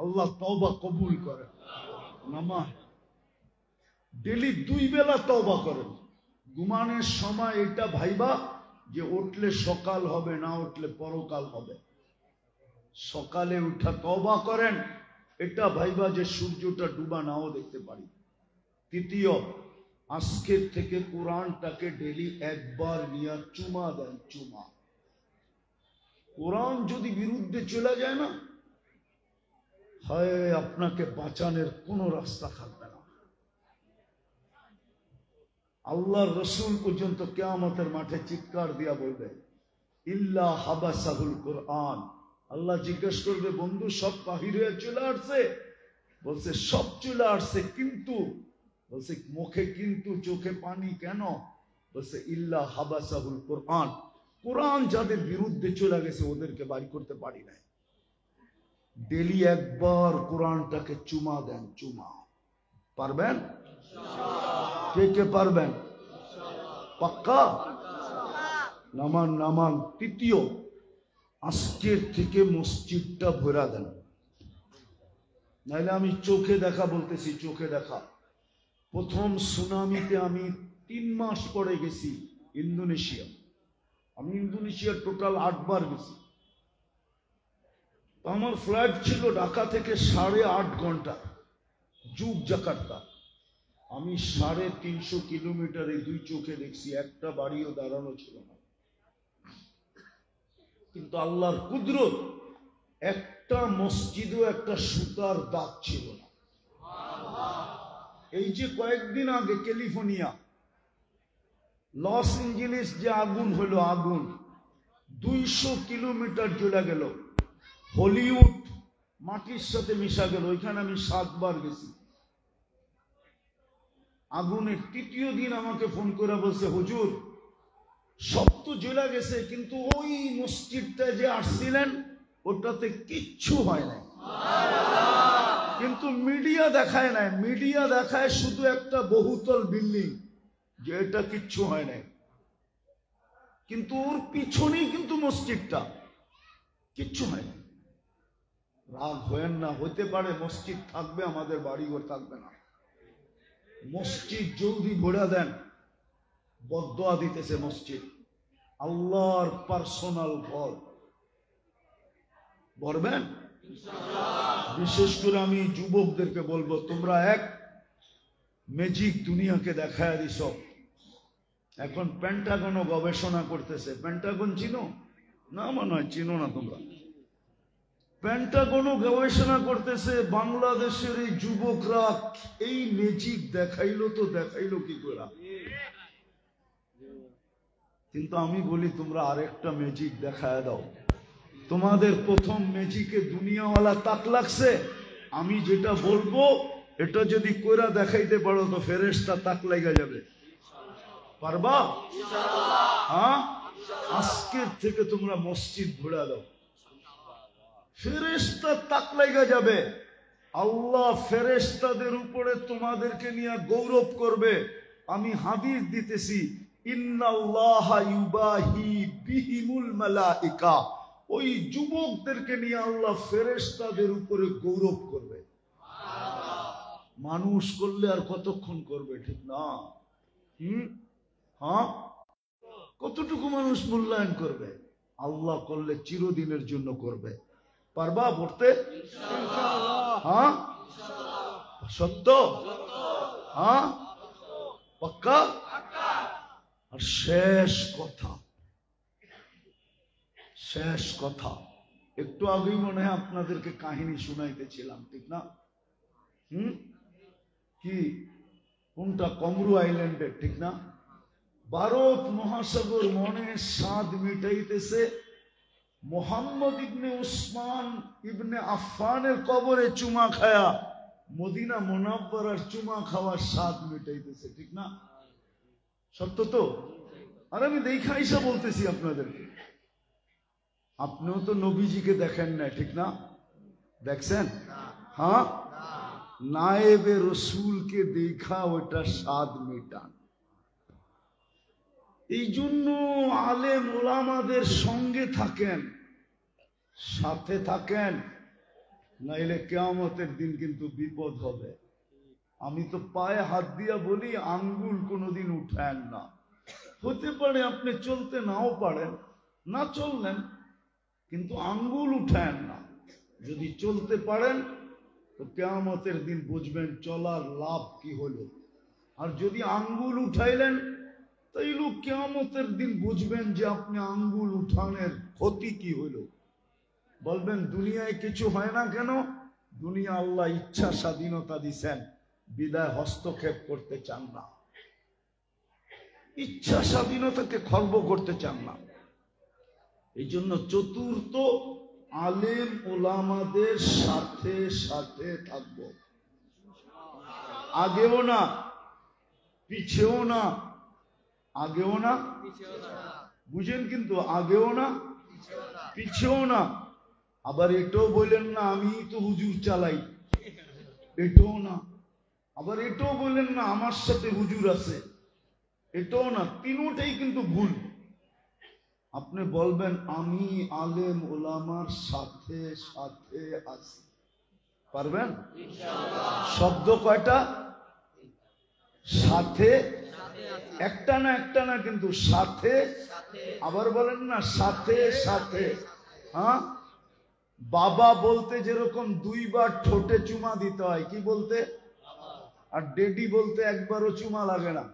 আল্লাহ তওবা কবুল করেন। নামাজ ডেলি 2 বেলা তওবা করেন। ঘুমানোর সময় এটা ভাইবা যে উঠলে সকাল হবে, না উঠলে পরকাল হবে। সকালে উঠা তওবা করেন, এটা ভাইবা যে সূর্যটা ডুবা নাও দেখতে পারি। তৃতীয়, আজকের থেকে কোরআনটাকে ডেলি একবার নিয়ে চুমা দেন। চুমা। কোরআন যদি বিরুদ্ধে চলে যায় না, হয় আপনাকে বাঁচানোর কোনো রাস্তা থাকবে না। আল্লাহর রসুল পর্যন্ত কিয়ামতের মাঠে চিৎকার দিয়া বলবে, ইল্লা হাবাসাহুল কোরআন। আল্লাহ জিজ্ঞেস করবে, বন্ধু সব বাহিরে চলে আসছে? বলছে সব চলে আসছে, কিন্তু বলছে মুখে কিন্তু, চোখে পানি কেন? বলছে ইল্লা হাবাসাহুল কোরআন। কোরআন যাদের বিরুদ্ধে চলে গেছে ওদেরকে বাড়ি করতে পারি নাই। ডেলি একবার কোরআনটাকে চুমা দেন। চুমা। পারবেন? কে কে পারবেন? পাক্কা? নামান নামান। তৃতীয়, আজকের থেকে মসজিদটা ভরা দেন। নাইলে আমি চোখে দেখা বলতেছি, চোখে দেখা। প্রথম সুনামিতে আমি 3 মাস পরে গেছি ইন্দোনেশিয়া। আমি ইন্দোনেশিয়া টোটাল 8 বার গেছি। আমার ফ্লাইট ছিল ঢাকা থেকে 8.5 ঘন্টা, জুগ জাকার্তা। আমি 350 কিলোমিটারে 2 চোখে দেখছি, একটা বাড়িও দাঁড়ানো ছিল না। কিন্তু আল্লাহর কুদরত, একটা মসজিদও একটা সুতার দাগ ছিল না। এই যে কয়েকদিন আগে ক্যালিফোর্নিয়া লস এঞ্জেলিস যে আগুন হলো, আগুন 200 কিলোমিটার চলে গেল। হলিউড মাটির সাথে মিশা গেল। ওইখানে আমি 7 বার গেছি। আগুনের 3য় দিন আমাকে ফোন করে বলছে, হুজুর সব তো জ্বলে গেছে, কিন্তু ওই মসজিদটা যে আসছিলেন ওটাতে কিচ্ছু হয় নাই। কিন্তু মিডিয়া দেখায় নাই। মিডিয়া দেখায় শুধু একটা বহুতল বিল্ডিং, যে এটা কিচ্ছু হয় নাই। কিন্তু ওর পিছনেই কিন্তু মসজিদটা, কিচ্ছু হয় না। রাগ হয়েন না, হতে পারে মসজিদ থাকবে, আমাদের বাড়িঘর থাকবে না। মসজিদ জলদি ভরে দেন। বদদোয়া দিতেছে মসজিদ। আল্লাহর পার্সোনাল ঘর ভরবেন। বিশেষ করে আমি যুবকদেরকে বলবো, তোমরা এক ম্যাজিক দুনিয়াকে দেখায় দিস। এখন পেন্টাগনও গবেষণা করতেছে। পেন্টাগন চিনো না? মনে হয় চিনো না তোমরা। পেন্টাগনও গবেষণা করতেছে বাংলাদেশের এই যুবকরা এই ম্যাজিক দেখাইলো তো দেখাইলো কি করে। কিন্তু আমি বলি, তোমরা আরেকটা ম্যাজিক দেখায় দাও। তোমাদের প্রথম ম্যাজিকে দুনিয়াওয়ালা তাক লাগছে। আমি যেটা বলবো এটা যদি কইরা দেখাইতে পারো তো ফেরেশতা তাক লাগা যাবে। পারবা? হ্যাঁ, আজকের থেকে তোমরা মসজিদ ঘোরা দাও, ফেরেশতা তাক লাগা যাবে। আল্লাহ ফেরেশতাদের উপরে তোমাদেরকে নিয়ে গৌরব করবে। আমি হাদিস দিতেছি, ইন্নাল্লাহা ইউবাহি বিহিমুল মালাইকা। ওই যুবকদেরকে নিয়ে আল্লাহ ফেরেশতাদের উপরে গৌরব করবে। মানুষ করলে আর কতক্ষণ করবে, ঠিক না? হ্যাঁ, কতটুকু মানুষ মূল্যায়ন করবে? আল্লাহ করলে চিরদিনের জন্য করবে। পারবা পড়তে? হ্যাঁ, সত্য? হ্যাঁ, পাক্কা? আর শেষ কথা, শেষ কথা। একটু আগেই মনে হয় আপনাদেরকে কাহিনী শুনাইতেছিলাম, ঠিক না? কি কোনটা? কমরু আইল্যান্ডের, ঠিক না? ভারত মহাসাগর মনে স্বাদ মিটাইতেছে। মোহাম্মদ ইবনে উসমান ইবনে আফফানের কবরে চুমা খায়া মদিনা মুনাওয়ারার চুমা খাওয়ার স্বাদ মিটাইতেছে, ঠিক না? সত্য তো? আর আমি দেখা ইসা বলতেছি আপনাদেরকে, আপনিও তো নবীজিকে দেখেন না, ঠিক না? দেখছেন? হ্যাঁ, নায়েবে রসুলকে দেখা ওটা স্বাদ মেটান। এই জন্য আলেম ওলামাদের সঙ্গে থাকেন, সাথে থাকেন, নাইলে কিয়ামতের দিন কিন্তু বিপদ হবে। আমি তো পায়ে হাত দিয়া বলি, আঙ্গুল কোনোদিন উঠায়েন না। হতে পারে আপনি চলতে নাও পারেন, না চললেন, কিন্তু আঙ্গুল উঠায়েন না। যদি চলতে পারেন তো কিয়ামতের দিন বুঝবেন চলার লাভ কি হলো। আর যদি আঙ্গুল উঠাইলেন তাইলে কিয়ামতের দিন বুঝবেন যে আপনি আঙ্গুল উঠানের ক্ষতি কি হলো। বলবেন দুনিয়ায় কিছু হয় না কেন? দুনিয়া আল্লাহ ইচ্ছা স্বাধীনতা দিছেন, বিদায় হস্তক্ষেপ করতে চান না, ইচ্ছা স্বাধীনতাকে খর্ব করতে চান না। এই জন্য চতুর্থ, আলেম ওলামাদের সাথে সাথে থাকবো, আগেও না পিছেও না, আগেও না, বুঝেন কিন্তু, আগেও না পিছেও না। আবার এটাও বললেন না আমি তো হুজুর চালাই, এটাও না। আবার এটাও বললেন না আমার সাথে হুজুর আছে, এটাও না। তিনটাই কিন্তু ভুল। আপনি বলবেন আমি আলেম ওলামার সাথে সাথে আছি, পারবেন? শব্দ কয়টা? সাথে, একটা না একটা না, কিন্তু সাথে। আবার বলেন না সাথে সাথে। হ্যাঁ, বাবা বলতে যেরকম দুইবার ঠোঁটে চুমা দিতে হয়, কি বলতে? আর ডেডি বলতে একবারও চুমা লাগে না।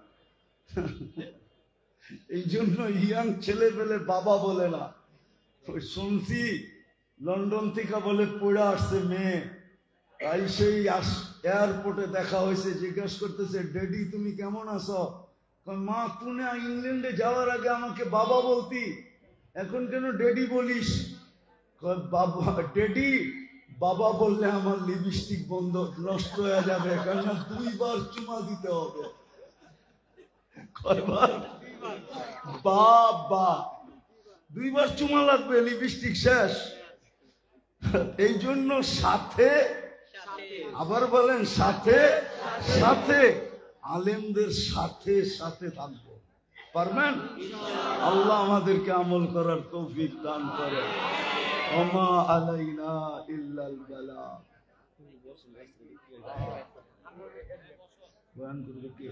এই জন্য ইয়াং ছেলে পেলে বাবা বলে না। ওই শুনছি লন্ডন থেকে বলে পড়ে আসছে মেয়ে, তাই সেই এয়ারপোর্টে দেখা হয়েছে, জিজ্ঞাসা করতেছে ডেডি তুমি কেমন আছো? মা তুই না ইংল্যান্ডে যাওয়ার আগে আমাকে বাবা বলতি, এখন কেন ডেডি বলিস? বাবা, ডেডি বাবা বললে আমার লিপস্টিক বন্ধ নষ্ট হয়ে যাবে, কেননা দুইবার চুমা দিতে হবে। কয়বার? বাবা, দুইবার চুমা লাগবে, লিপস্টিক শেষ। এই জন্য সাথে, আবার বলেন সাথে সাথে, আলেমদের সাথে সাথে থাকবো, পারবেন? আল্লাহ আমাদেরকে আমল করার তৌফিক দান করে। ওমা আলাইনা ইল্লাল বালাগ। বয়ান করবে কে?